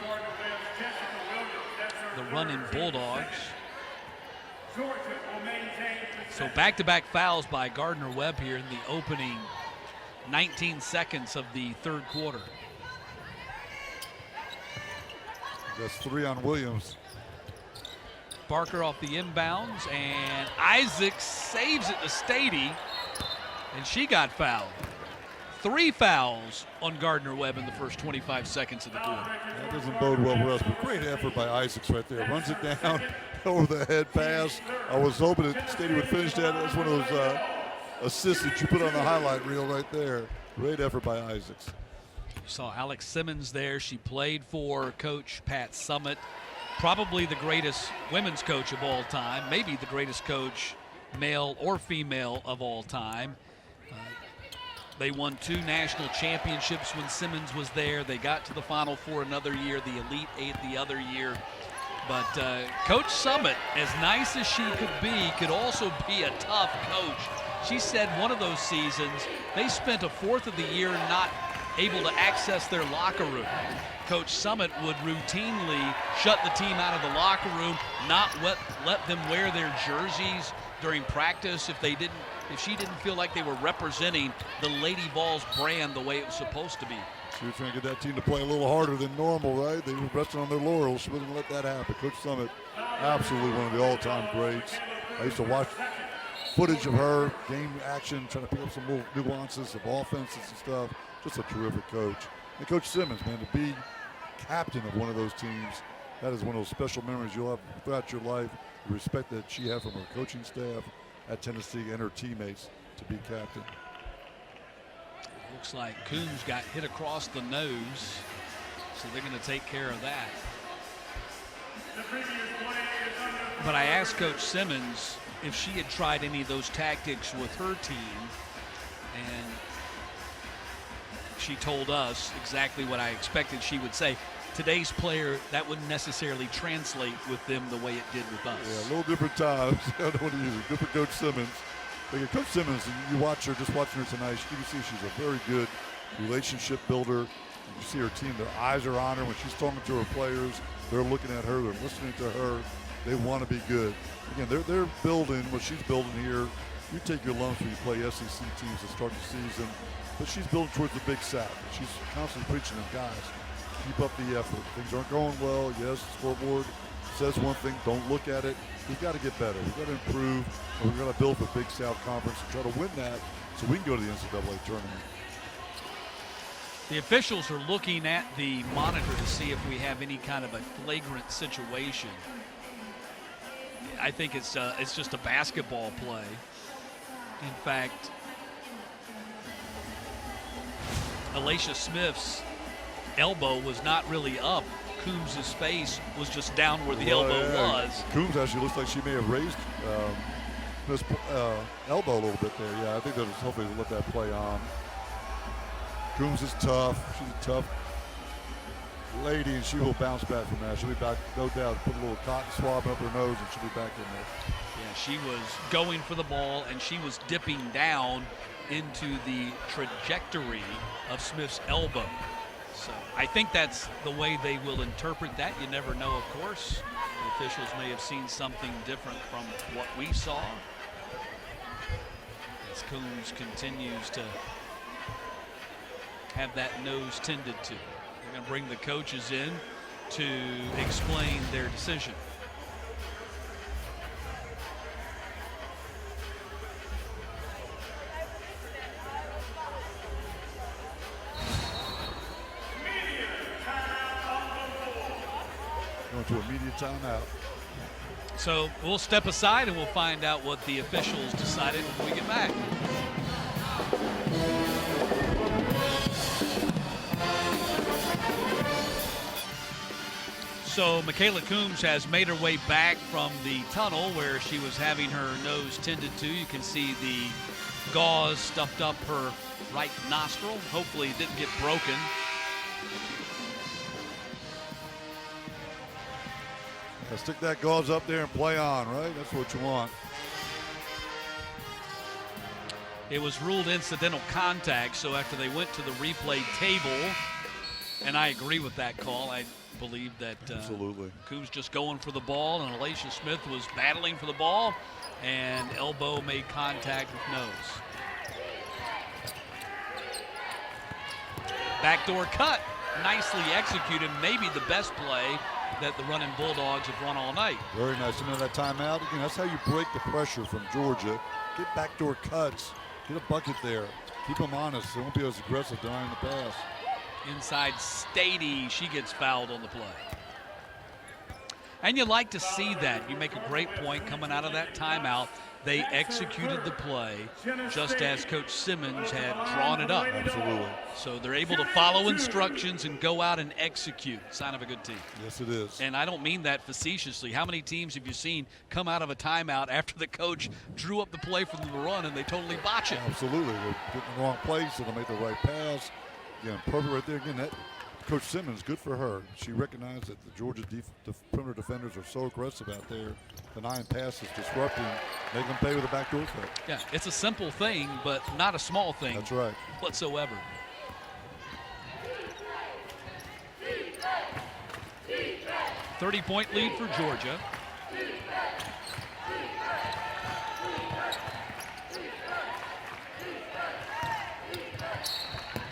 the running Bulldogs. So back-to-back fouls by Gardner Webb here in the opening 19 seconds of the third quarter. That's 3 on Williams. Barker off the inbounds, and Isaac saves it to Stady, and she got fouled. 3 fouls on Gardner Webb in the first 25 seconds of the quarter. That doesn't bode well for us, but great effort by Isaacs right there. Runs it down, over the head pass. I was hoping that Stady would finish that. That's one of those assists that you put on the highlight reel right there. Great effort by Isaacs. You saw Alex Simmons there. She played for Coach Pat Summitt, probably the greatest women's coach of all time, maybe the greatest coach, male or female, of all time. They won 2 national championships when Simmons was there. They got to the Final Four another year, the Elite 8 the other year. But Coach Summitt, as nice as she could also be a tough coach. She said one of those seasons, they spent a fourth of the year not able to access their locker room. Coach Summitt would routinely shut the team out of the locker room, not let them wear their jerseys during practice if she didn't feel like they were representing the Lady Vols brand the way it was supposed to be. She was trying to get that team to play a little harder than normal, right? They were resting on their laurels. She wouldn't let that happen. Coach Summitt, absolutely one of the all-time greats. I used to watch footage of her, game action, trying to pick up some little nuances of offenses and stuff. Just a terrific coach. And Coach Simmons, man, to be captain of one of those teams, that is one of those special memories you'll have throughout your life. The respect that she had from her coaching staff at Tennessee and her teammates to be captain. Looks like Coombs got hit across the nose, so they're going to take care of that. But I asked Coach Simmons if she had tried any of those tactics with her team, and she told us exactly what I expected she would say. Today's player, that wouldn't necessarily translate with them the way it did with us. Yeah, a little different times. I don't want to use it. Good for Coach Simmons. But Coach Simmons, you watch her, just watching her tonight, you can see she's a very good relationship builder. You see her team, their eyes are on her. When she's talking to her players, they're looking at her, they're listening to her. They want to be good. Again, they're building what she's building here. You take your lumps when you play SEC teams to start the season, but she's building towards the Big South. She's constantly preaching to guys, keep up the effort. Things aren't going well. Yes, the scoreboard says one thing. Don't look at it. We've got to get better. We've got to improve. And we're going to build for Big South Conference and try to win that so we can go to the NCAA tournament. The officials are looking at the monitor to see if we have any kind of a flagrant situation. I think it's just a basketball play. In fact, Alacia Smith's elbow was not really up. Coombs' face was just down where the elbow was. Coombs actually looks like she may have raised this elbow a little bit there. Yeah, I think that was hopefully let that play on. Coombs is tough. She's a tough lady, and she will bounce back from that. She'll be back, no doubt. Put a little cotton swab up her nose, and she'll be back in there. Yeah, she was going for the ball, and she was dipping down into the trajectory of Smith's elbow. So I think that's the way they will interpret that. You never know, of course. The officials may have seen something different from what we saw. As Coombs continues to have that nose tended to. They're going to bring the coaches in to explain their decision. Going to immediate timeout. So we'll step aside and we'll find out what the officials decided when we get back. So Michaela Coombs has made her way back from the tunnel where she was having her nose tended to. You can see the gauze stuffed up her right nostril. Hopefully it didn't get broken. Stick that gauze up there and play on, right? That's what you want. It was ruled incidental contact, so after they went to the replay table, and I agree with that call, I believe that absolutely. Coombs just going for the ball, and Alicia Smith was battling for the ball, and elbow made contact with nose. Backdoor cut, nicely executed, maybe the best play that the running Bulldogs have run all night. Very nice. Into that timeout. Again, that's how you break the pressure from Georgia. Get backdoor cuts. Get a bucket there. Keep them honest. They won't be as aggressive denying the pass. Inside Stady, she gets fouled on the play. And you like to see that. You make a great point coming out of that timeout. They executed the play just as Coach Simmons had drawn it up. Absolutely. So they're able to follow instructions and go out and execute. Sign of a good team. Yes, it is. And I don't mean that facetiously. How many teams have you seen come out of a timeout after the coach drew up the play for them to run and they totally botch it? Absolutely. They're getting the wrong place, so they'll make the right pass. Again, perfect right there. Again, that Coach Simmons, good for her. She recognized that the Georgia perimeter defenders are so aggressive out there. Denying passes, disrupting, making them pay with a backdoor cut. Yeah, it's a simple thing, but not a small thing. That's right. Whatsoever. Defense. 30-point lead for Georgia.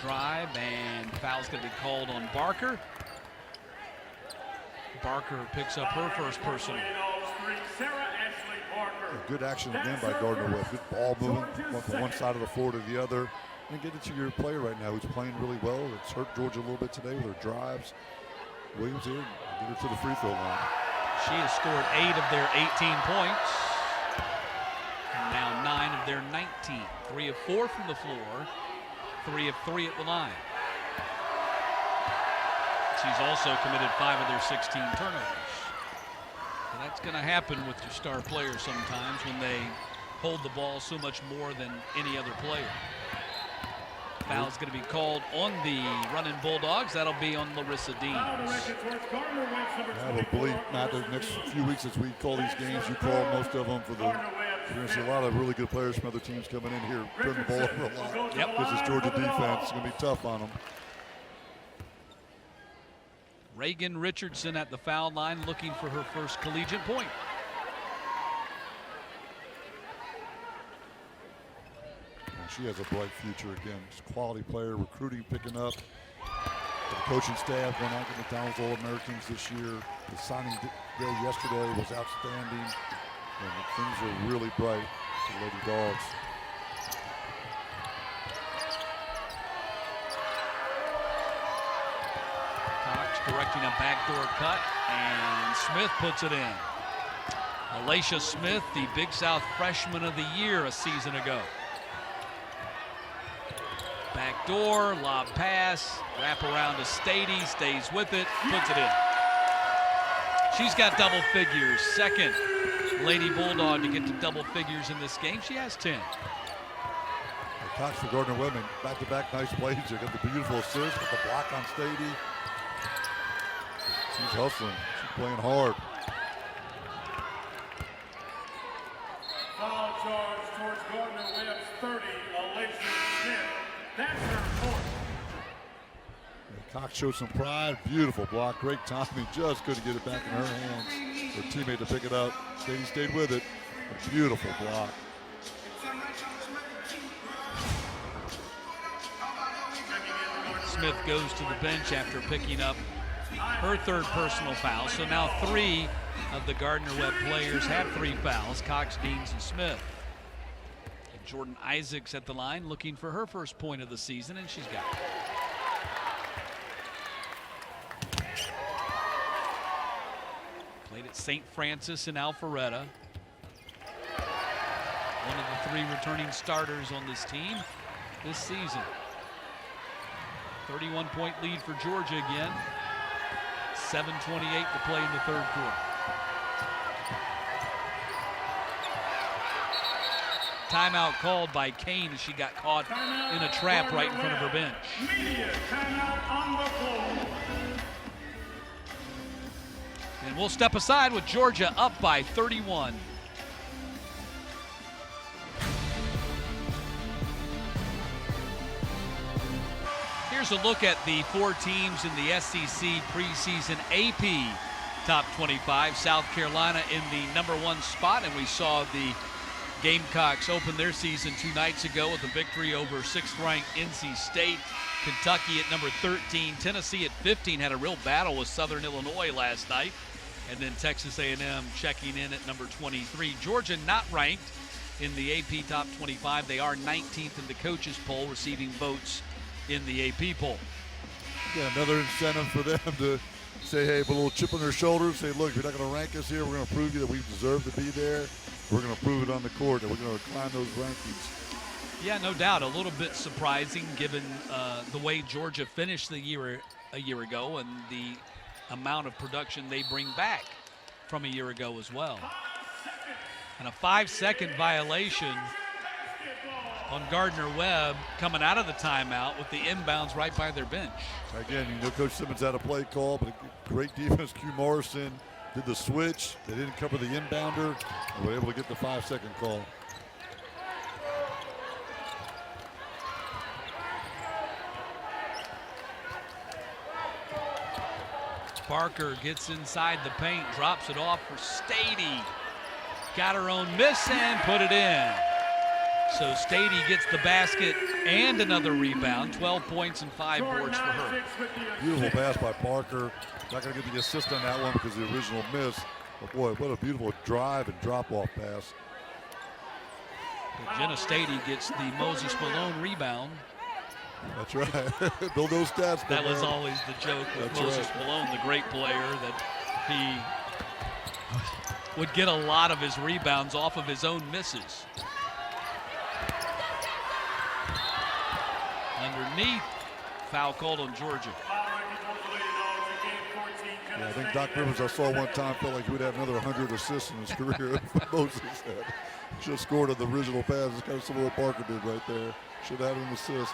Drive, and foul's going to be called on Barker. Barker picks up her first personal. Good action again by Gardner Webb. Good ball moving from one side of the floor to the other. And get it to your player right now who's playing really well. It's hurt Georgia a little bit today with her drives. Williams here, get her to the free throw line. She has scored 8 of their 18 points. And now 9 of their 19. 3 of 4 from the floor. 3 of 3 at the line. She's also committed 5 of their 16 turnovers. And that's going to happen with your star players sometimes when they hold the ball so much more than any other player. Foul's going to be called on the running Bulldogs. That'll be on Larissa Deans. I will believe, Matt, the next few weeks as we call these games, you call most of them for the. You're going to see a lot of really good players from other teams coming in here, turning the ball over a lot. Yep. This is Georgia defense. It's going to be tough on them. Reagan Richardson at the foul line looking for her first collegiate point. She has a bright future again. She's a quality player, recruiting picking up. The coaching staff going out to McDonald's All-Americans this year. The signing day yesterday was outstanding. And things are really bright for the Lady Dogs. Cox correcting a backdoor cut, and Smith puts it in. Alicia Smith, the Big South Freshman of the Year a season ago. Backdoor, lob pass, wrap around to Stady, stays with it, puts it in. She's got double figures. Second Lady Bulldog to get to double figures in this game. She has 10. Cox for Gardner Webb, back-to-back nice plays. They got the beautiful assist with the block on Stady. She's hustling. She's playing hard. Foul charge towards Gardner Webb's 30, Alicia Smith. That's her fourth. Cox showed some pride. Beautiful block. Great timing. Just couldn't get it back in her hands. Her teammate to pick it up. Stady stayed with it. A beautiful block. Smith goes to the bench after picking up her third personal foul. So now 3 of the Gardner Webb players have 3 fouls, Cox, Deans, and Smith. And Jordan Isaacs at the line looking for her first point of the season, and she's got it. Played at St. Francis in Alpharetta. One of the 3 returning starters on this team this season. 31-point lead for Georgia again. 7:28 to play in the third quarter. Timeout called by Kane as she got caught in a trap right in front of her bench. Media timeout on the floor. And we'll step aside with Georgia up by 31. Here's a look at the 4 teams in the SEC preseason AP top 25. South Carolina in the #1 spot, and we saw the Gamecocks open their season 2 nights ago with a victory over 6th-ranked NC State. Kentucky at number 13. Tennessee at 15 had a real battle with Southern Illinois last night. And then Texas A&M checking in at number 23. Georgia not ranked in the AP top 25. They are 19th in the coaches poll, receiving votes in the AP poll. Yeah, another incentive for them to say, hey, put a little chip on their shoulders. Say, look, if you're not going to rank us here, we're going to prove you that we deserve to be there. We're going to prove it on the court, and we're going to climb those rankings. Yeah, no doubt. A little bit surprising given the way Georgia finished the year a year ago and the amount of production they bring back from a year ago as well. And a 5-second violation on Gardner Webb coming out of the timeout with the inbounds right by their bench. Again, you know Coach Simmons had a play call, but a great defense. Q Morrison did the switch. They didn't cover the inbounder, and were able to get the 5-second call. Parker gets inside the paint, drops it off for Stady. Got her own miss and put it in. So Stady gets the basket and another rebound. 12 points and 5 boards for her. Beautiful pass by Parker. Not going to get the assist on that one because of the original miss. But boy, what a beautiful drive and drop-off pass. But Jenna Stady gets the Moses Malone rebound. That's right. Build those stats. That was always the joke with That's Moses right. Malone, the great player, that he would get a lot of his rebounds off of his own misses. Underneath, foul called on Georgia. Yeah, I think Doc Rivers, I saw one time, felt like he would have another 100 assists in his career. Moses had just scored on the original pass. It's kind of similar to what Parker did right there. Should have had an assist.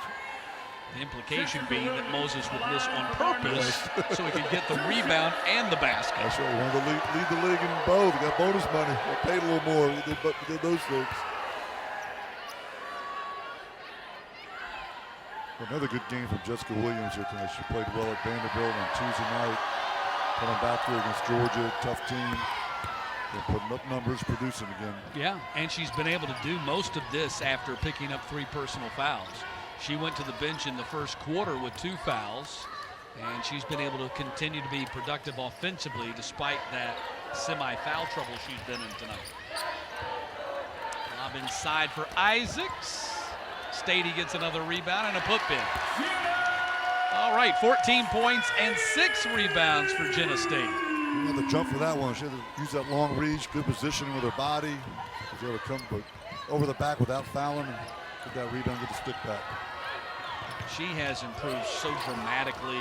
The implication being that Moses would miss on purpose so he could get the rebound and the basket. That's right. Wanted to lead the league in both. He got bonus money. Got paid a little more. He did those things. Another good game from Jessica Williams here tonight. She played well at Vanderbilt on Tuesday night. Coming back here against Georgia, tough team. They're putting up numbers, producing again. Yeah, and she's been able to do most of this after picking up 3 personal fouls. She went to the bench in the first quarter with 2 fouls, and she's been able to continue to be productive offensively despite that semi-foul trouble she's been in tonight. Lob inside for Isaacs. Stady gets another rebound and a putback. All right, 14 points and 6 rebounds for Jenna Stady. She had to jump for that one. She had to use that long reach, good positioning with her body. She was able to come over the back without fouling and get that rebound, get the stick back. She has improved so dramatically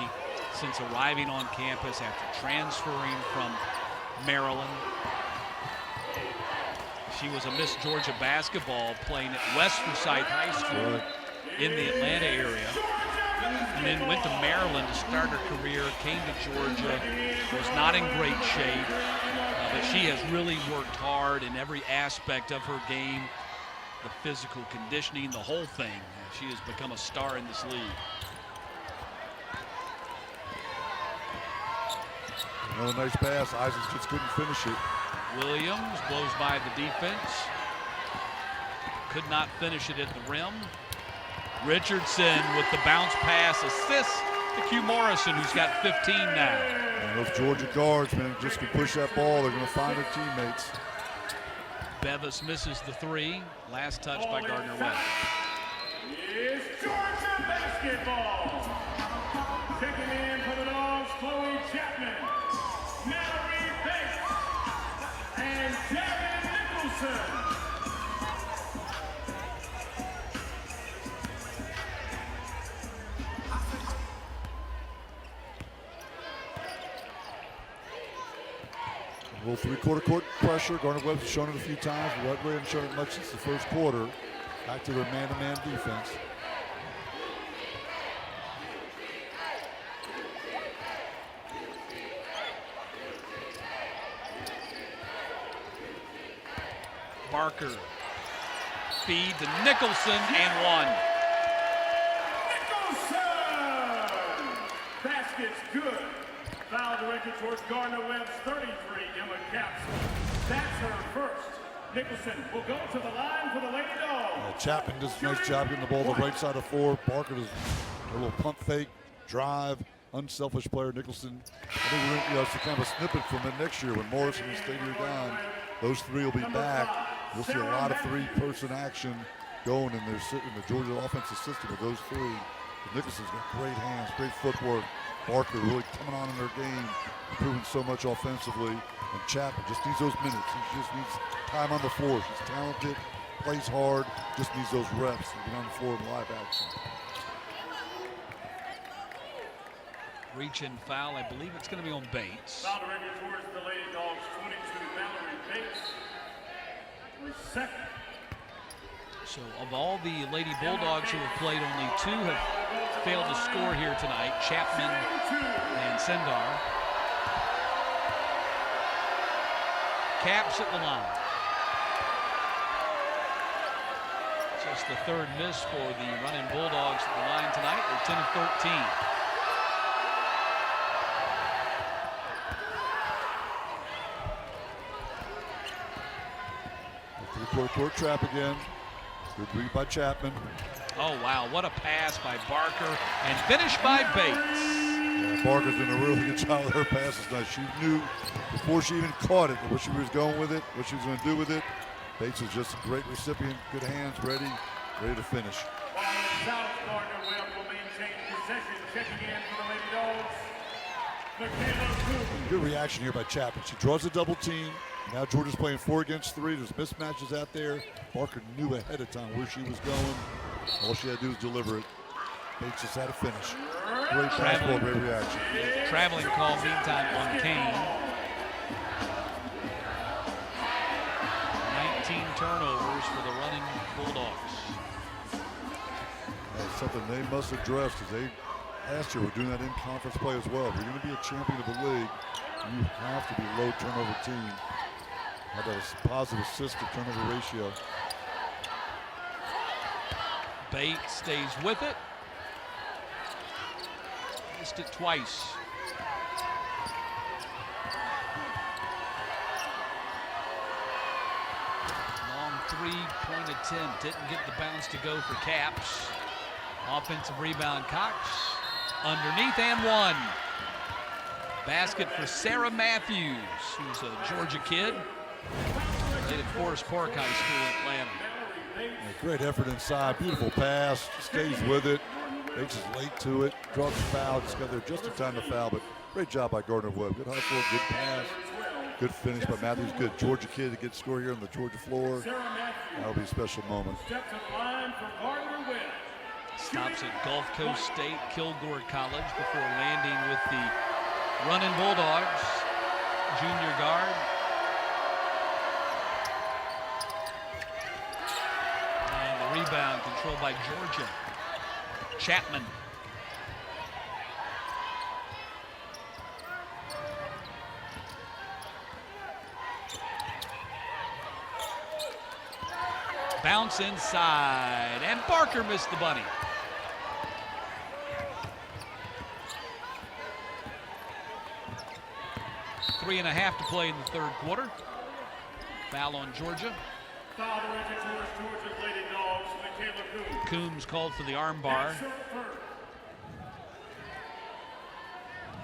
since arriving on campus after transferring from Maryland. She was a Miss Georgia basketball playing at West Forsyth High School in the Atlanta area. And then went to Maryland to start her career, came to Georgia, was not in great shape, but she has really worked hard in every aspect of her game, the physical conditioning, the whole thing. She has become a star in this league. Another nice pass. Isaacs just couldn't finish it. Williams blows by the defense. Could not finish it at the rim. Richardson with the bounce pass assist to Q Morrison, who's got 15 now. And those Georgia guards, man, just can push that ball. They're going to find their teammates. Bevis misses the three. Last touch by Gardner Webb. Is Georgia basketball. Checking in for the Dogs, Chloe Chapman, Mallory Bates, and Jared Nicholson. A little three-quarter court pressure. Gardner Webb's shown it a few times. Webb hasn't shown it much since the first quarter. Back to their man-to-man defense. Barker feed to Nicholson and one. Nicholson! Basket's good. Foul directed towards Gardner Webb's 33, Emma Capps. That's her first. Nicholson will go to the line for the Lady Dogs. Chapman does a nice job getting the ball to the right side of the floor. Barker does a little pump fake, drive, unselfish player. Nicholson, I think we're going to see kind of a snippet from it next year when Morrison and Stadier down. Those three will be back. We'll see a lot of three-person action going in the Georgia offensive system with those three. But Nicholson's got great hands, great footwork. Barker really coming on in their game, improving so much offensively. And Chapman just needs those minutes. He just needs time on the floor. He's talented, plays hard, just needs those reps to get on the floor in live action. Reach and foul, I believe it's going to be on Bates. Foul directed towards the Lady Dogs, 22, Mallory Bates. For second. So of all the Lady Bulldogs who have played, only two have failed to score here tonight, Chapman and Sendar. Caps at the line. Just the third miss for the running Bulldogs at the line tonight. They're 10 of 13. Three-quarter trap again. Good read by Chapman. Oh, wow, what a pass by Barker and finished by Bates. Yeah, Barker's doing a really good job with her passes tonight. She knew before she even caught it what she was going with it, what she was going to do with it. Bates is just a great recipient, good hands, ready to finish. South Gardner Webb will maintain possession, checking in for the Lady Dogs. Michaela Cooper. Good reaction here by Chapman. She draws a double team. Now Georgia's playing 4 against 3. There's mismatches out there. Barker knew ahead of time where she was going. All she had to do was deliver it. Bates just had to finish. Great basketball, great reaction. Traveling call meantime on Kane. 19 turnovers for the running Bulldogs. That's something they must address because they last year were doing that in conference play as well. If you're going to be a champion of the league, you have to be a low turnover team. Have that positive assist to turnover ratio. Bates stays with it. Missed it twice. Long three-point attempt. Didn't get the bounce to go for Caps. Offensive rebound, Cox. Underneath and one. Basket for Sarah Matthews, who's a Georgia kid. Played at Forest Park High School in Atlanta. Yeah, great effort inside, beautiful pass, stays with it. Bates is late to it, draws the foul, just got there just in time to foul, but great job by Gardner Webb. Good hustle, good pass, good finish by Matthews. Good Georgia kid to get score here on the Georgia floor. That'll be a special moment. Stops at Gulf Coast State, Kilgore College before landing with the running Bulldogs. junior guard. And the rebound controlled by Georgia. Chapman. Bounce inside, and Barker missed the bunny. Three and a half to play in the third quarter. Foul on Georgia. Foul directed towards Georgia's Lady Dogs, Michaela Coombs. Coombs called for the arm bar.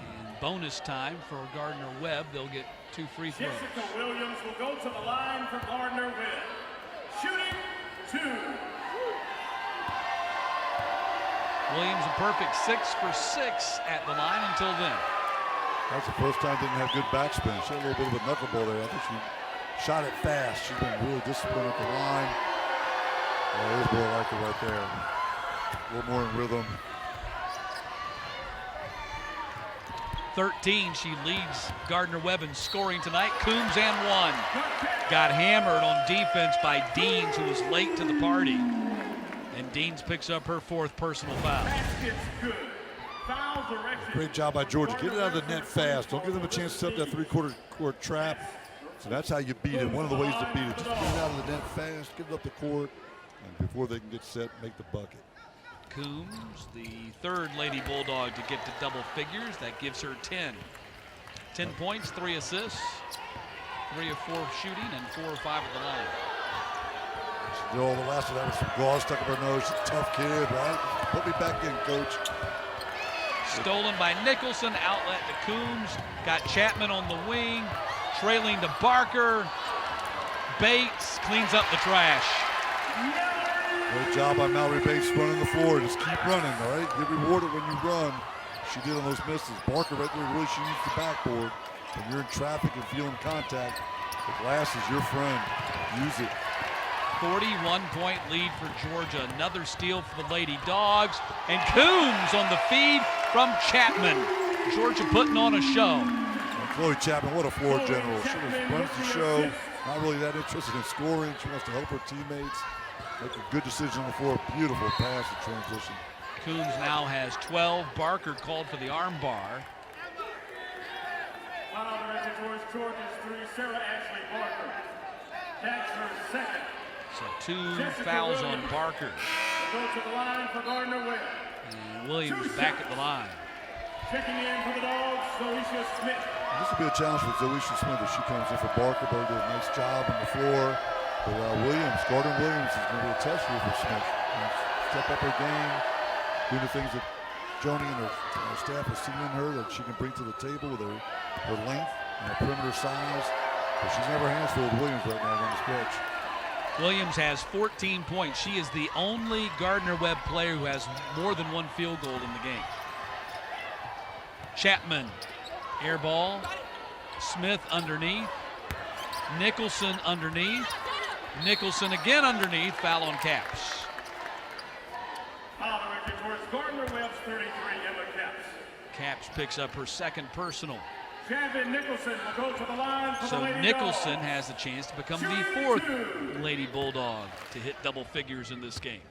And bonus time for Gardner Webb. They'll get 2 free throws. Jessica Williams will go to the line for Gardner Webb. Shooting 2. Williams a perfect 6 for 6 at the line until then. That's the first time didn't have good backspin. She had a little bit of a knuckleball there. I think she shot it fast. She's been really disciplined at the line. Oh, there's more like it right there. A little more in rhythm. 13, she leads Gardner Webb in scoring tonight. Coombs and 1. Got hammered on defense by Deans, who was late to the party. And Deans picks up her 4th personal foul. Basket's good. Foul direction. Great job by Georgia. Get it out of the net fast. Don't give them a chance to set up that three-quarter court trap. So that's how you beat it. One of the ways to beat it. Just get it out of the net fast, get it up the court, and before they can get set, make the bucket. Coombs, the 3rd Lady Bulldog to get to double figures. That gives her 10. 10 points, 3 assists, 3 of 4 shooting, and 4 or 5 at the line. She did all the last of that with some gauze stuck up her nose. She's a tough kid, right? Put me back in, coach. Stolen by Nicholson, outlet to Coombs. Got Chapman on the wing, trailing to Barker. Bates cleans up the trash. Great job by Mallory Bates running the floor. Just keep running, all right? Get rewarded when you run. She did on those misses. Barker right there, really she needs the backboard. When you're in traffic and feeling contact, the glass is your friend. Use it. 41-point lead for Georgia. Another steal for the Lady Dogs. And Coombs on the feed from Chapman. Georgia putting on a show. And Chloe Chapman, what a floor general. She just runs the show. Not really that interested in scoring. She wants to help her teammates. Make a good decision on the floor. Beautiful pass and transition. Coombs now has 12. Barker called for the arm bar. Foul directed towards Georgia's 3, Sarah Ashley Barker. That's her 2nd. So 2 fouls on Barker. Go to the line for Gardner Webb. And Williams back at the line. Checking in for the Dogs, Zoisha Smith. This will be a challenge for Zoisha Smith if she comes in for Barker. But did a nice job on the floor. But Gardner Williams is going to be a test here for Smith. And step up her game, doing the things that Joni and her staff have seen in her that she can bring to the table with her length and her perimeter size. But she's never hands full with Williams right now on the stretch. Williams has 14 points. She is the only Gardner Webb player who has more than 1 field goal in the game. Chapman, air ball. Smith underneath. Nicholson underneath. Nicholson again underneath. Foul on Caps. Foul directed towards Gardner Webb's 33, Emma Caps. Caps picks up her 2nd personal. Javin Nicholson will go to the line for So the Lady Nicholson Dogs. has the chance to become the 4th Lady Bulldog to hit double figures in this game.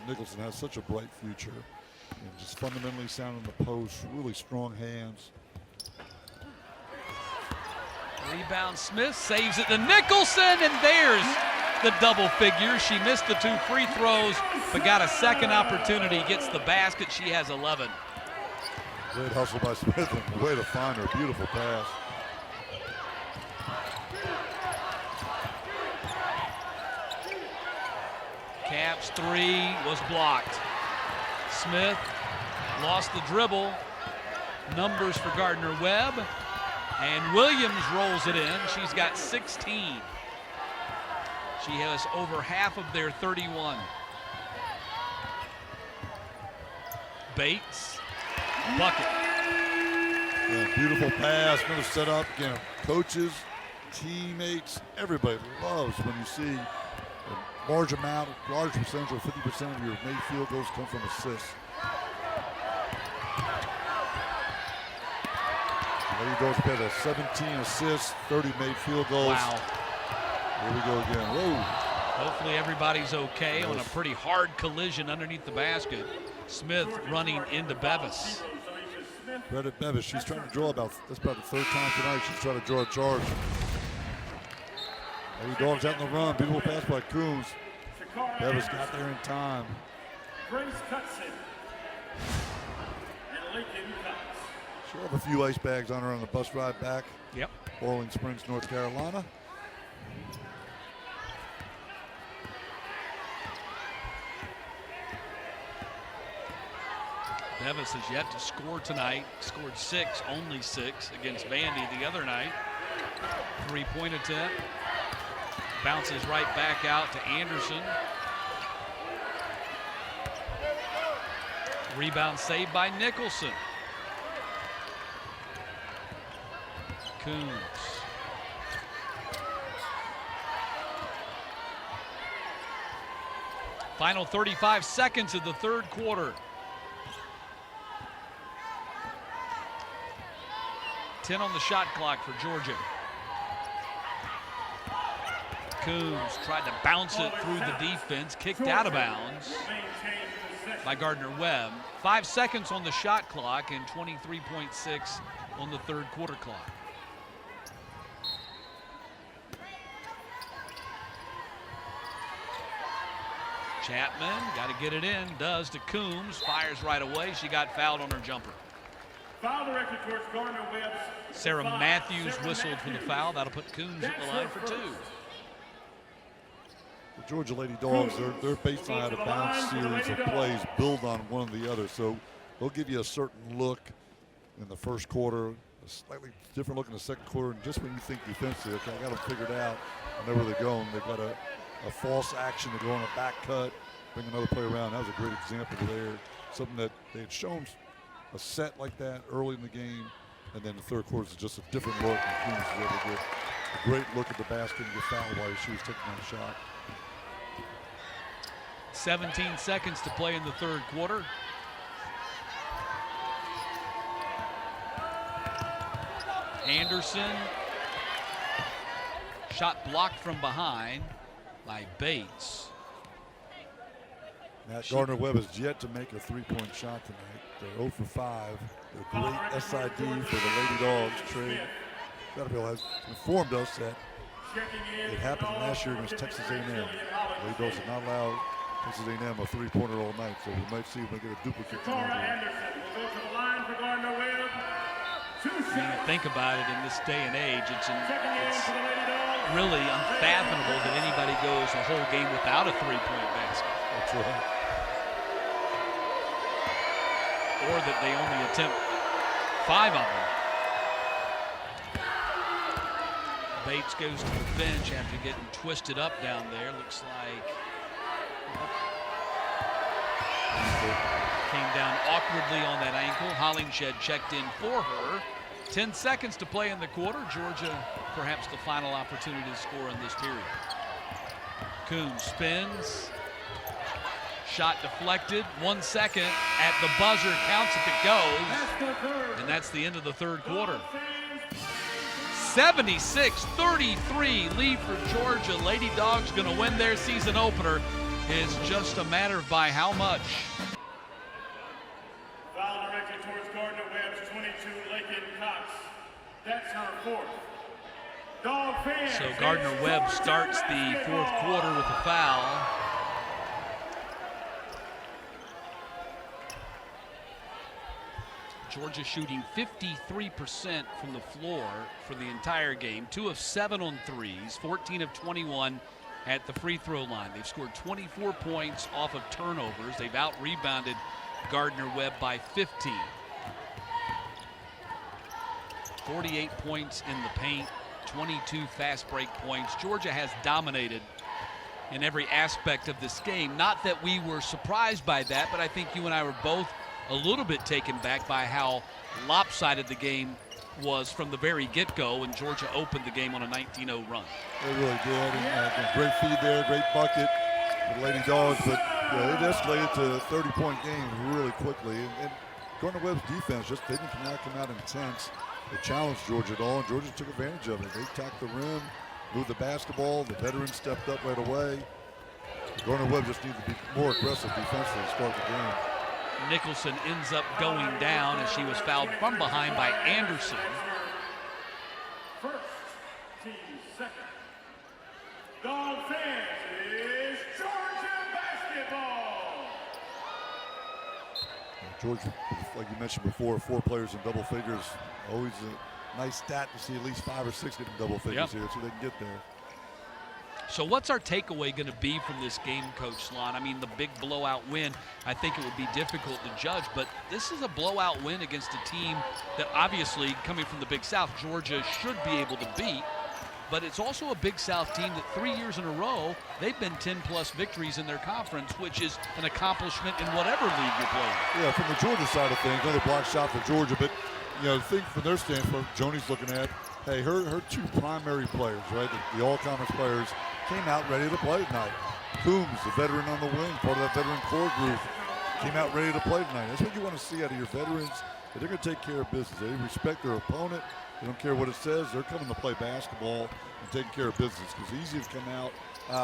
Nicholson has such a bright future. And just fundamentally sound in the post, really strong hands. Rebound, Smith saves it to Nicholson, and there's the double figures. She missed the 2 free throws, but got a 2nd opportunity, gets the basket. She has 11. Great hustle by Smith and way to find her. Beautiful pass. Caps 3 was blocked. Smith lost the dribble. Numbers for Gardner Webb. And Williams rolls it in. She's got 16. She has over half of their 31. Bates, bucket. Yeah, beautiful pass, going to set up. Again, coaches, teammates, everybody loves when you see large percentage, or 50% of your made field goals come from assists. Lady Dogs had 17 assists, 30 made field goals. Wow. Here we go again. Whoa. Hopefully everybody's okay on a pretty hard collision underneath the basket. Smith running into Bevis. Credit Bevis. She's trying to draw that's about the third time tonight she's trying to draw a charge. Lady Dogs out in the run. Beautiful pass by Coombs. Bevis got there in time. Grace Cutson and Lincoln Cox. She'll have a few ice bags on her on the bus ride back. Yep. Orleans Springs, North Carolina. Bevis has yet to score tonight. Scored only six against Vandy the other night. 3-point attempt. Bounces right back out to Anderson. Rebound saved by Nicholson. Coombs. Final 35 seconds of the third quarter. 10 on the shot clock for Georgia. Coombs tried to bounce it through the defense, kicked out of bounds by Gardner Webb. 5 seconds on the shot clock and 23.6 on the third quarter clock. Chapman got to get it in, does to Coombs, fires right away. She got fouled on her jumper. Foul directed towards Gardner Webb's. Sarah Matthews whistled for the foul. That'll put Coombs at the line for two. The Georgia Lady Dogs, their baseline out of bounds series of plays build on one or the other. So they'll give you a certain look in the first quarter, a slightly different look in the second quarter. And just when you think defensively, okay, I got them figured out, I know where they're going. They've got a false action to go on a back cut, bring another player around. That was a great example there. Something that they had shown a set like that early in the game, and then the third quarter is just a different look. And Coombs was able to get a great look at the basket and get fouled while she was taking that shot. 17 seconds to play in the third quarter. Anderson. Shot blocked from behind by Bates. Gardner Webb has yet to make a three-point shot tonight. They're 0 for 5. They're great SID for the Lady Dogs. Trey Federville has informed us that it happened last year against Texas A&M. The Lady Dogs did not allow Texas A&M a three-pointer all night, so we might see if we get a duplicate tonight. When you think about it, in this day and age, it's really unfathomable that anybody goes a whole game without a three-point basket. That's right. Or that they only attempt 5 of them. Bates goes to the bench after getting twisted up down there. Looks like came down awkwardly on that ankle. Hollingshed checked in for her. 10 seconds to play in the quarter. Georgia perhaps the final opportunity to score in this period. Coombs spins. Shot deflected. 1 second at the buzzer. Counts if it goes. And that's the end of the third quarter. 76-33 lead for Georgia. Lady Dogs going to win their season opener. It's just a matter of by how much. Foul directed towards Gardner Webb's 22, Lincoln Cox. That's her fourth. Dog fans. So Gardner Webb starts the fourth quarter with a foul. Georgia shooting 53% from the floor for the entire game. 2 of 7 on threes, 14 of 21 at the free throw line. They've scored 24 points off of turnovers. They've out-rebounded Gardner Webb by 15. 48 points in the paint, 22 fast break points. Georgia has dominated in every aspect of this game. Not that we were surprised by that, but I think you and I were both a little bit taken back by how lopsided the game was from the very get-go, and Georgia opened the game on a 19-0 run. They really did. And great feed there, great bucket. the Lady Dogs, but yeah, it escalated to 30-point games really quickly. And Gardner Webb's defense just didn't come out intense. They challenged Georgia at all, and Georgia took advantage of it. They attacked the rim, moved the basketball. The veterans stepped up right away. Gardner Webb just needed to be more aggressive defensively to start the game. Nicholson ends up going down as she was fouled from behind by Anderson. First, team second. The fans is Georgia basketball. Georgia, like you mentioned before, 4 players in double figures. Always a nice stat to see at least 5 or 6 getting double figures here, so they can get there. So what's our takeaway going to be from this game, Coach Slon? I mean, the big blowout win, I think it would be difficult to judge, but this is a blowout win against a team that obviously, coming from the Big South, Georgia should be able to beat. But it's also a Big South team that 3 years in a row, they've been 10-plus victories in their conference, which is an accomplishment in whatever league you're playing. Yeah, from the Georgia side of things, another block shot for Georgia, but the thing from their standpoint, Joni's looking at, hey, her 2 primary players, right, the all-conference players, came out ready to play tonight. Coombs, the veteran on the wing, part of that veteran core group, came out ready to play tonight. That's what you want to see out of your veterans. They're going to take care of business. They respect their opponent. They don't care what it says. They're coming to play basketball and taking care of business, because it's easy to come out,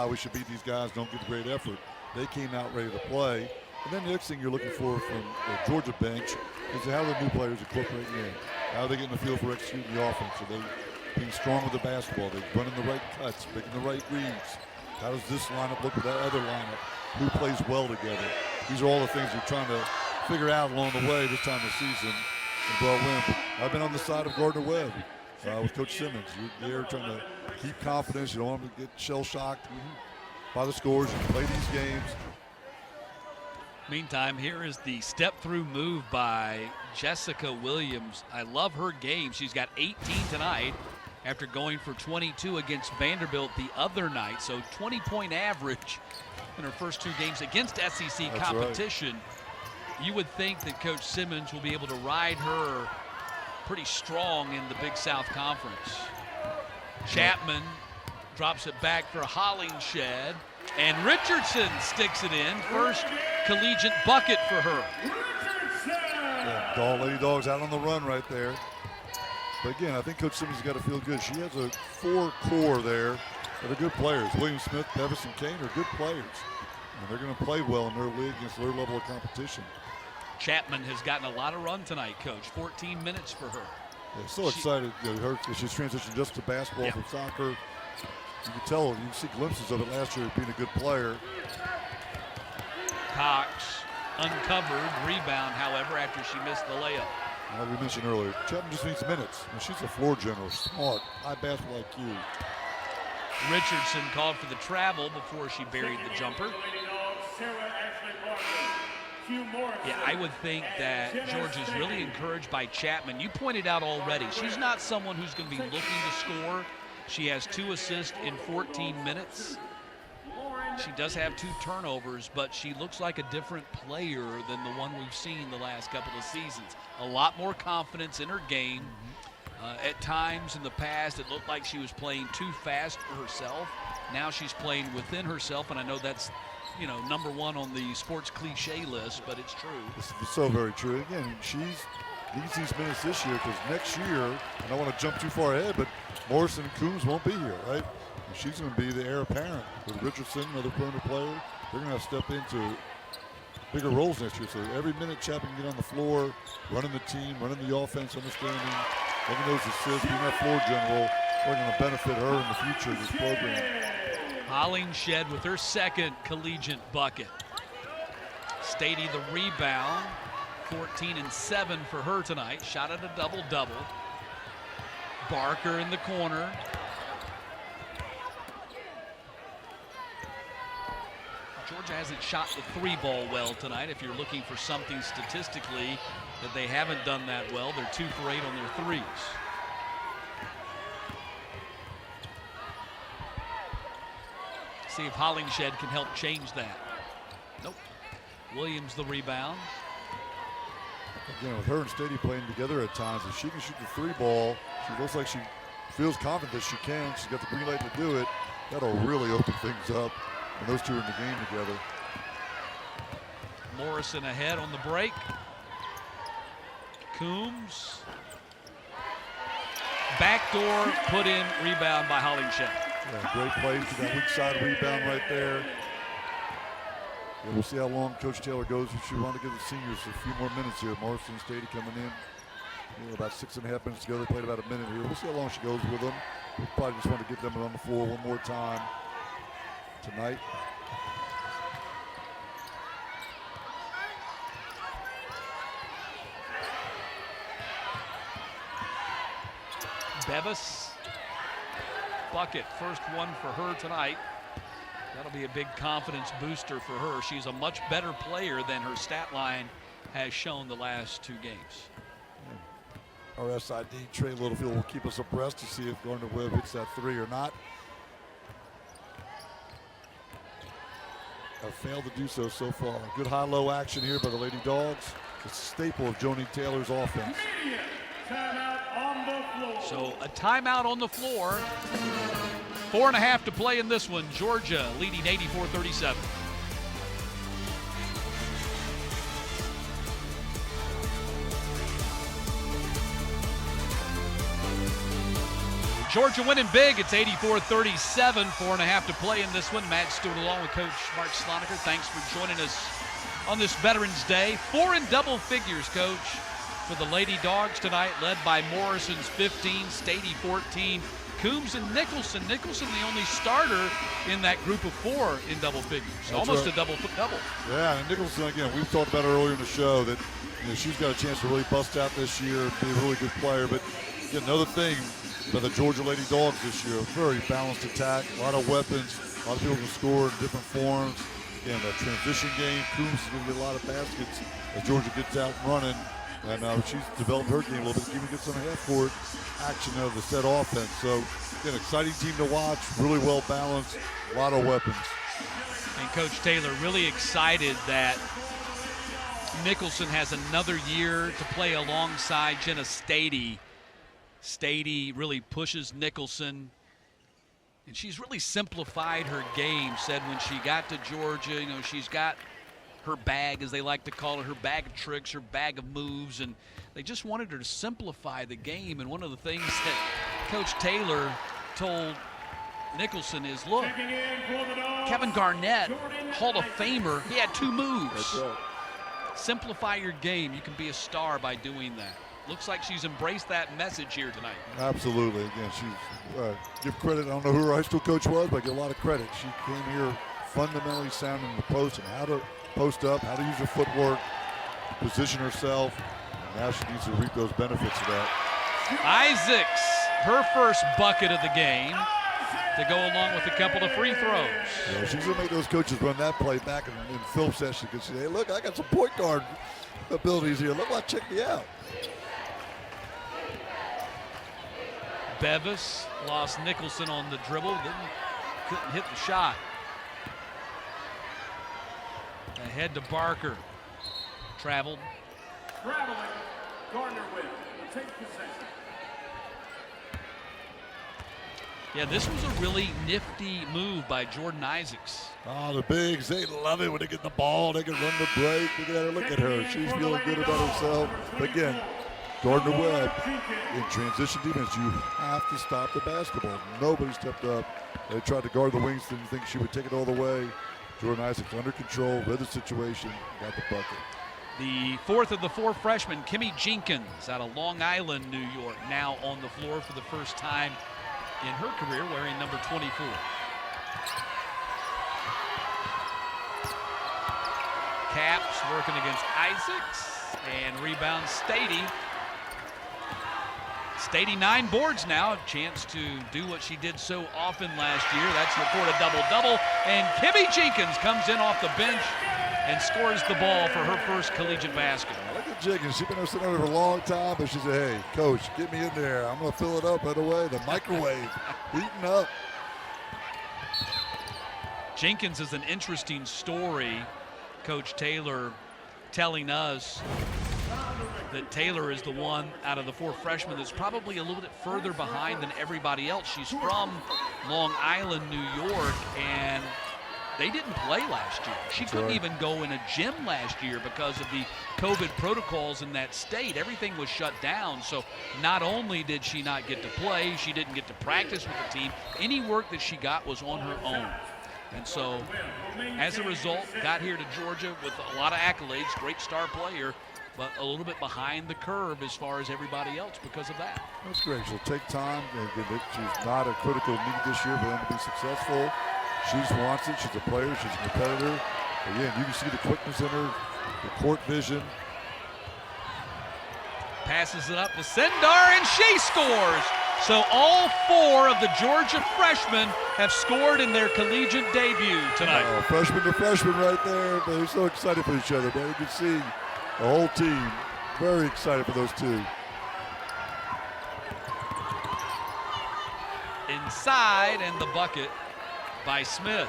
we should beat these guys, don't give a great effort. They came out ready to play. And then the next thing you're looking for from the Georgia bench is how the new players incorporating in. How are they getting the feel for executing the offense? Are they being strong with the basketball? They're running the right cuts, making the right reads. How does this lineup look with that other lineup? Who plays well together? These are all the things we're trying to figure out along the way this time of the season and go out win. But I've been on the side of Gardner Webb with Coach Simmons. You're there trying to keep confidence. You don't want them to get shell-shocked by the scores. You play these games. Meantime, here is the step-through move by Jessica Williams. I love her game. She's got 18 tonight after going for 22 against Vanderbilt the other night. So 20-point average in her first 2 games against SEC That's competition. Right. You would think that Coach Simmons will be able to ride her pretty strong in the Big South Conference. Chapman drops it back for Hollingshed, and Richardson sticks it in. First collegiate bucket for her. Yeah, Lady Dogs out on the run right there. But again, I think Coach Simmons has got to feel good. She has a 4 core there that are good players. William Smith, Bevis, and Kane are good players. And they're going to play well in their league against their level of competition. Chapman has gotten a lot of run tonight, Coach. 14 minutes for her. Yeah, so excited. She's transitioned just to basketball from soccer. You can tell, you can see glimpses of it last year being a good player. Cox uncovered, rebound, however, after she missed the layup. Like we mentioned earlier, Chapman just needs minutes. I mean, she's a floor general, smart, high basketball IQ. Richardson called for the travel before she buried the jumper. Yeah, I would think that Georgia's really encouraged by Chapman. You pointed out already, she's not someone who's going to be looking to score. She has 2 assists in 14 minutes. She does have 2 turnovers, but she looks like a different player than the one we've seen the last couple of seasons. A lot more confidence in her game. At times in the past, it looked like she was playing too fast for herself. Now she's playing within herself, and I know that's, number 1 on the sports cliche list, but it's true. It's so very true. Again, she needs these minutes this year, because next year, and I don't want to jump too far ahead, but Morrison and Coombs won't be here, right? And she's going to be the heir apparent with Richardson, another perimeter player. They're going to have to step into bigger roles next year. So every minute Chapman can get on the floor, running the team, running the offense, understanding, making those assists, being that floor general, are going to benefit her in the future of this program. Hollingshed with her second collegiate bucket. Stady the rebound, 14 and 7 for her tonight. Shot at a double-double. Barker in the corner. Georgia hasn't shot the 3-ball well tonight. If you're looking for something statistically that they haven't done that well, they're 2 for 8 on their threes. See if Hollingshed can help change that. Nope. Williams the rebound. Again, with her and Stady playing together at times, if she can shoot the 3-ball, she looks like she feels confident that she can. She's got the green light to do it. That'll really open things up. when those two are in the game together. Morrison ahead on the break. Coombs. Backdoor put in, rebound by Hollingshire. Yeah, great plays to that weak side rebound right there. Yeah, we'll see how long Coach Taylor goes. If she want to give the seniors a few more minutes here. Morrison Stady coming in. About 6.5 minutes to go. They played about a minute here. We'll see how long she goes with them. We'll probably just want to get them on the floor one more time tonight. Bevis, bucket, first one for her tonight. That'll be a big confidence booster for her. She's a much better player than her stat line has shown the last 2 games. Our SID, Trey Littlefield, will keep us abreast to see if Gardner Webb hits that 3 or not. Have failed to do so far. Good high-low action here by the Lady Dogs. It's a staple of Joni Taylor's offense. Timeout on the floor. So a timeout on the floor. 4.5 to play in this one. Georgia leading 84-37. Georgia winning big. It's 84-37. 4.5 to play in this one. Matt Stewart along with Coach Mark Sloniker. Thanks for joining us on this Veterans Day. 4 in double figures, Coach, for the Lady Dogs tonight, led by Morrison's 15, Stady 14, Coombs and Nicholson. Nicholson the only starter in that group of 4 in double figures. That's almost right. a double. Yeah, and Nicholson, again, we've talked about her earlier in the show that she's got a chance to really bust out this year, be a really good player. But again, another thing about the Georgia Lady Dogs this year, very balanced attack, a lot of weapons, a lot of people can score in different forms. Again, that transition game, Coombs is going to get a lot of baskets as Georgia gets out and running. And she's developed her game a little bit, even get some half-court action of the set offense. So, again, exciting team to watch, really well balanced, a lot of weapons. And Coach Taylor really excited that Nicholson has another year to play alongside Jenna Stady. Stady really pushes Nicholson, and she's really simplified her game. Said when she got to Georgia, she's got her bag, as they like to call it, her bag of tricks, her bag of moves, and they just wanted her to simplify the game. And one of the things that Coach Taylor told Nicholson is, look, Kevin Garnett, Hall of Famer, he had 2 moves. That's right. Simplify your game. You can be a star by doing that. Looks like she's embraced that message here tonight. Absolutely. Again, she's, give credit, I don't know who her high school coach was, but I give a lot of credit. She came here fundamentally sound in the post and how to post up, how to use her footwork, position herself, and now she needs to reap those benefits of that. Isaacs, her first bucket of the game, to go along with a couple of free throws. Yeah, she's going to make those coaches run that play back in film session because hey, look, I got some point guard abilities here. Look, check me out. Bevis lost Nicholson on the dribble, couldn't hit the shot. Ahead to Barker. Traveled. Traveling, Gardner Webb will take possession. Yeah, this was a really nifty move by Jordan Isaacs. Oh, the bigs, they love it when they get the ball. They can run the break. Look at her. She's feeling good about herself. But again, Gardner Webb in transition defense, you have to stop the basketball. Nobody stepped up. They tried to guard the wings, didn't think she would take it all the way. Jordan Isaacs under control, read the situation, got the bucket. The 4th of the 4 freshmen, Kimmy Jenkins, out of Long Island, New York, now on the floor for the first time in her career, wearing number 24. Caps working against Isaacs, and rebound Stady. Stady 9 boards now, a chance to do what she did so often last year. That's record a double-double, and Kimmy Jenkins comes in off the bench and scores the ball for her first collegiate basket. Look at Jenkins. She's been there sitting there for a long time, but she said, hey, coach, get me in there. I'm going to fill it up right away. The microwave, heating up. Jenkins is an interesting story. Coach Taylor telling us that Taylor is the one out of the 4 freshmen that's probably a little bit further behind than everybody else. She's from Long Island, New York, and they didn't play last year. She couldn't right. even go in a gym last year because of the COVID protocols in that state. Everything was shut down. So not only did she not get to play, she didn't get to practice with the team. Any work that she got was on her own. And so as a result, got here to Georgia with a lot of accolades, great star player, but a little bit behind the curve as far as everybody else because of that. That's great. She'll take time. She's not a critical need this year for them to be successful. She wants it. She's a player. She's a competitor. Again, you can see the quickness in her, the court vision. Passes it up to Sendar, and she scores. So all 4 of the Georgia freshmen have scored in their collegiate debut tonight. Oh, freshman to freshman right there. They're so excited for each other, man. You can see the whole team very excited for those two. Inside, and the bucket by Smith.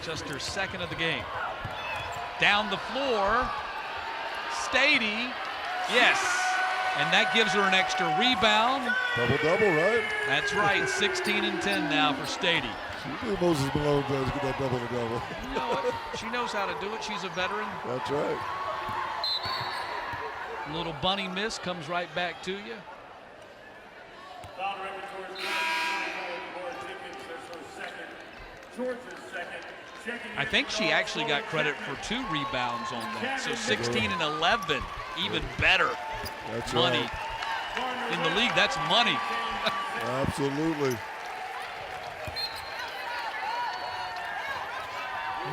Just her second of the game. Down the floor, Stady, yes. And that gives her an extra rebound. Double-double, right? That's right, 16 and 10 now for Stady. She knew Moses Malone does get that double-to-double. You know it. She knows how to do it. She's a veteran. That's right. Little bunny miss comes right back to you. Foul repertoire is Jenkins. That's her second. Georgia's second. Checking I think she actually got credit for 2 rebounds on that. So 16 and 11, even better. That's money. right. In the league, that's money. Absolutely.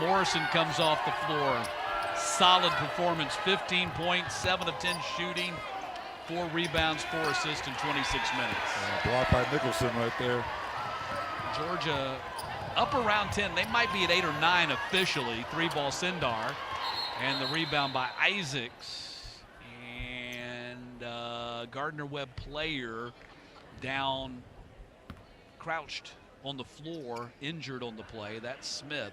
Morrison comes off the floor. Solid performance, 15 points, 7 of 10 shooting, 4 rebounds, 4 assists in 26 minutes. Blocked by Nicholson right there. Georgia up around 10. They might be at 8 or 9 officially. 3-ball Sendar. And the rebound by Isaacs. And Gardner Webb player down, crouched on the floor, injured on the play. That's Smith.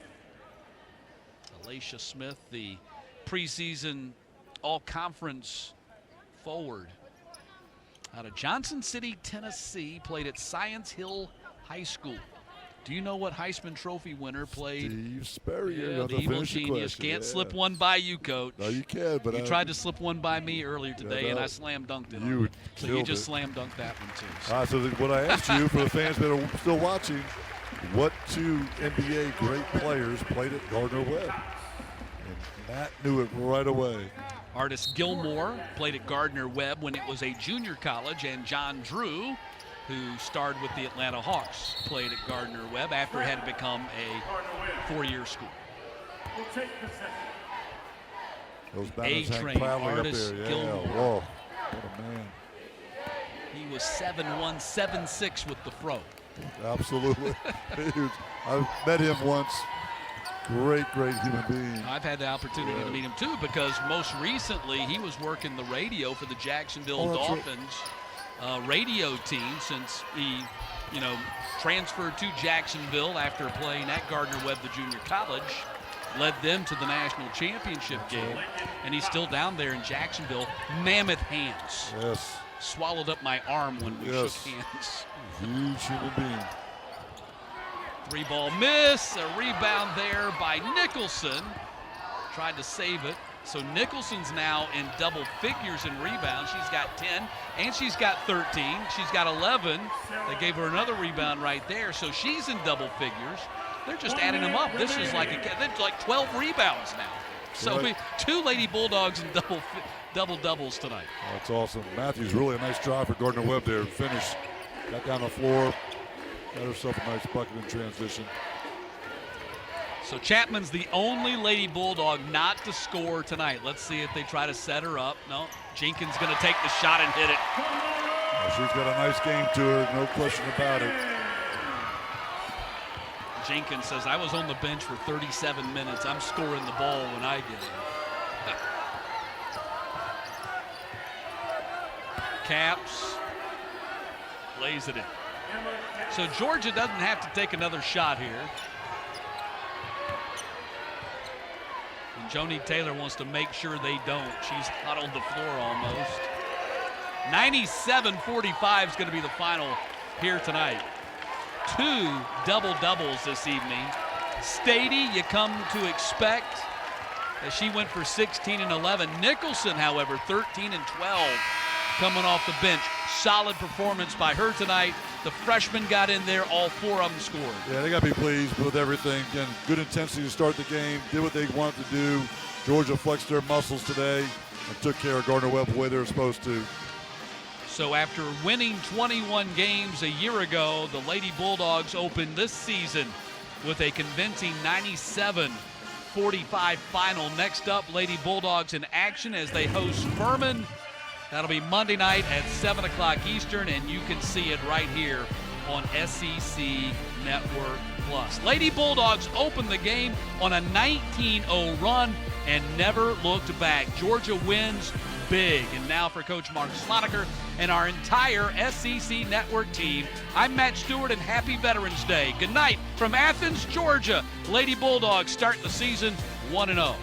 Alacia Smith, the preseason all-conference forward out of Johnson City, Tennessee, played at Science Hill High School. Do you know what Heisman Trophy winner played? Steve Spurrier. Yeah, the evil genius. Can't slip one by you, Coach. No, you can, but you tried to slip one by me earlier today, and I slam dunked it. You so you just slam dunked that one too. So. So what I asked you, for the fans that are still watching, what 2 NBA great players played at Gardner Webb? And Matt knew it right away. Artis Gilmore played at Gardner Webb when it was a junior college, and John Drew, who starred with the Atlanta Hawks, played at Gardner Webb after it had become a 4-year school. We'll take the second. Those banners hang A-Train, proudly up Artis there. Yeah, Gilmore. whoa, what a man. He was 7'1", 7'6" with the fro. Absolutely. I've met him once. Great human being. I've had the opportunity to meet him too, because most recently he was working the radio for the Jacksonville Dolphins radio team since he, transferred to Jacksonville after playing at Gardner Webb, the junior college, led them to the national championship game, and he's still down there in Jacksonville. Mammoth hands. Yes. Swallowed up my arm when we shook hands. Huge human being. 3-ball miss, a rebound there by Nicholson. Tried to save it. So Nicholson's now in double figures in rebounds. She's got 10 and she's got 13. She's got 11. They gave her another rebound right there. So she's in double figures. They're just adding them up. This is like 12 rebounds now. So 2 Lady Bulldogs and double doubles tonight. That's awesome. Matthews, really a nice job for Gardner Webb there. Finish. Got down the floor. Got herself a nice bucket in transition. So Chapman's the only Lady Bulldog not to score tonight. Let's see if they try to set her up. No, Jenkins going to take the shot and hit it. Well, she's got a nice game to her, no question about it. Jenkins says, I was on the bench for 37 minutes. I'm scoring the ball when I get it. Caps lays it in. So Georgia doesn't have to take another shot here. And Joni Taylor wants to make sure they don't. She's hot on the floor almost. 97-45 is going to be the final here tonight. 2 double-doubles this evening Stady, you come to expect, as she went for 16 and 11. Nicholson, however, 13 and 12 coming off the bench. Solid performance by her tonight. The freshman got in there, all 4 of them scored. Yeah, they got to be pleased with everything. Again, good intensity to start the game, did what they wanted to do. Georgia flexed their muscles today and took care of Gardner Webb the way they were supposed to. So after winning 21 games a year ago, the Lady Bulldogs opened this season with a convincing 97-45 final. Next up, Lady Bulldogs in action as they host Furman. That'll be Monday night at 7 o'clock Eastern, and you can see it right here on SEC Network Plus. Lady Bulldogs opened the game on a 19-0 run and never looked back. Georgia wins big. And now for Coach Mark Sloniker and our entire SEC Network team, I'm Matt Stewart, and happy Veterans Day. Good night from Athens, Georgia. Lady Bulldogs start the season 1-0.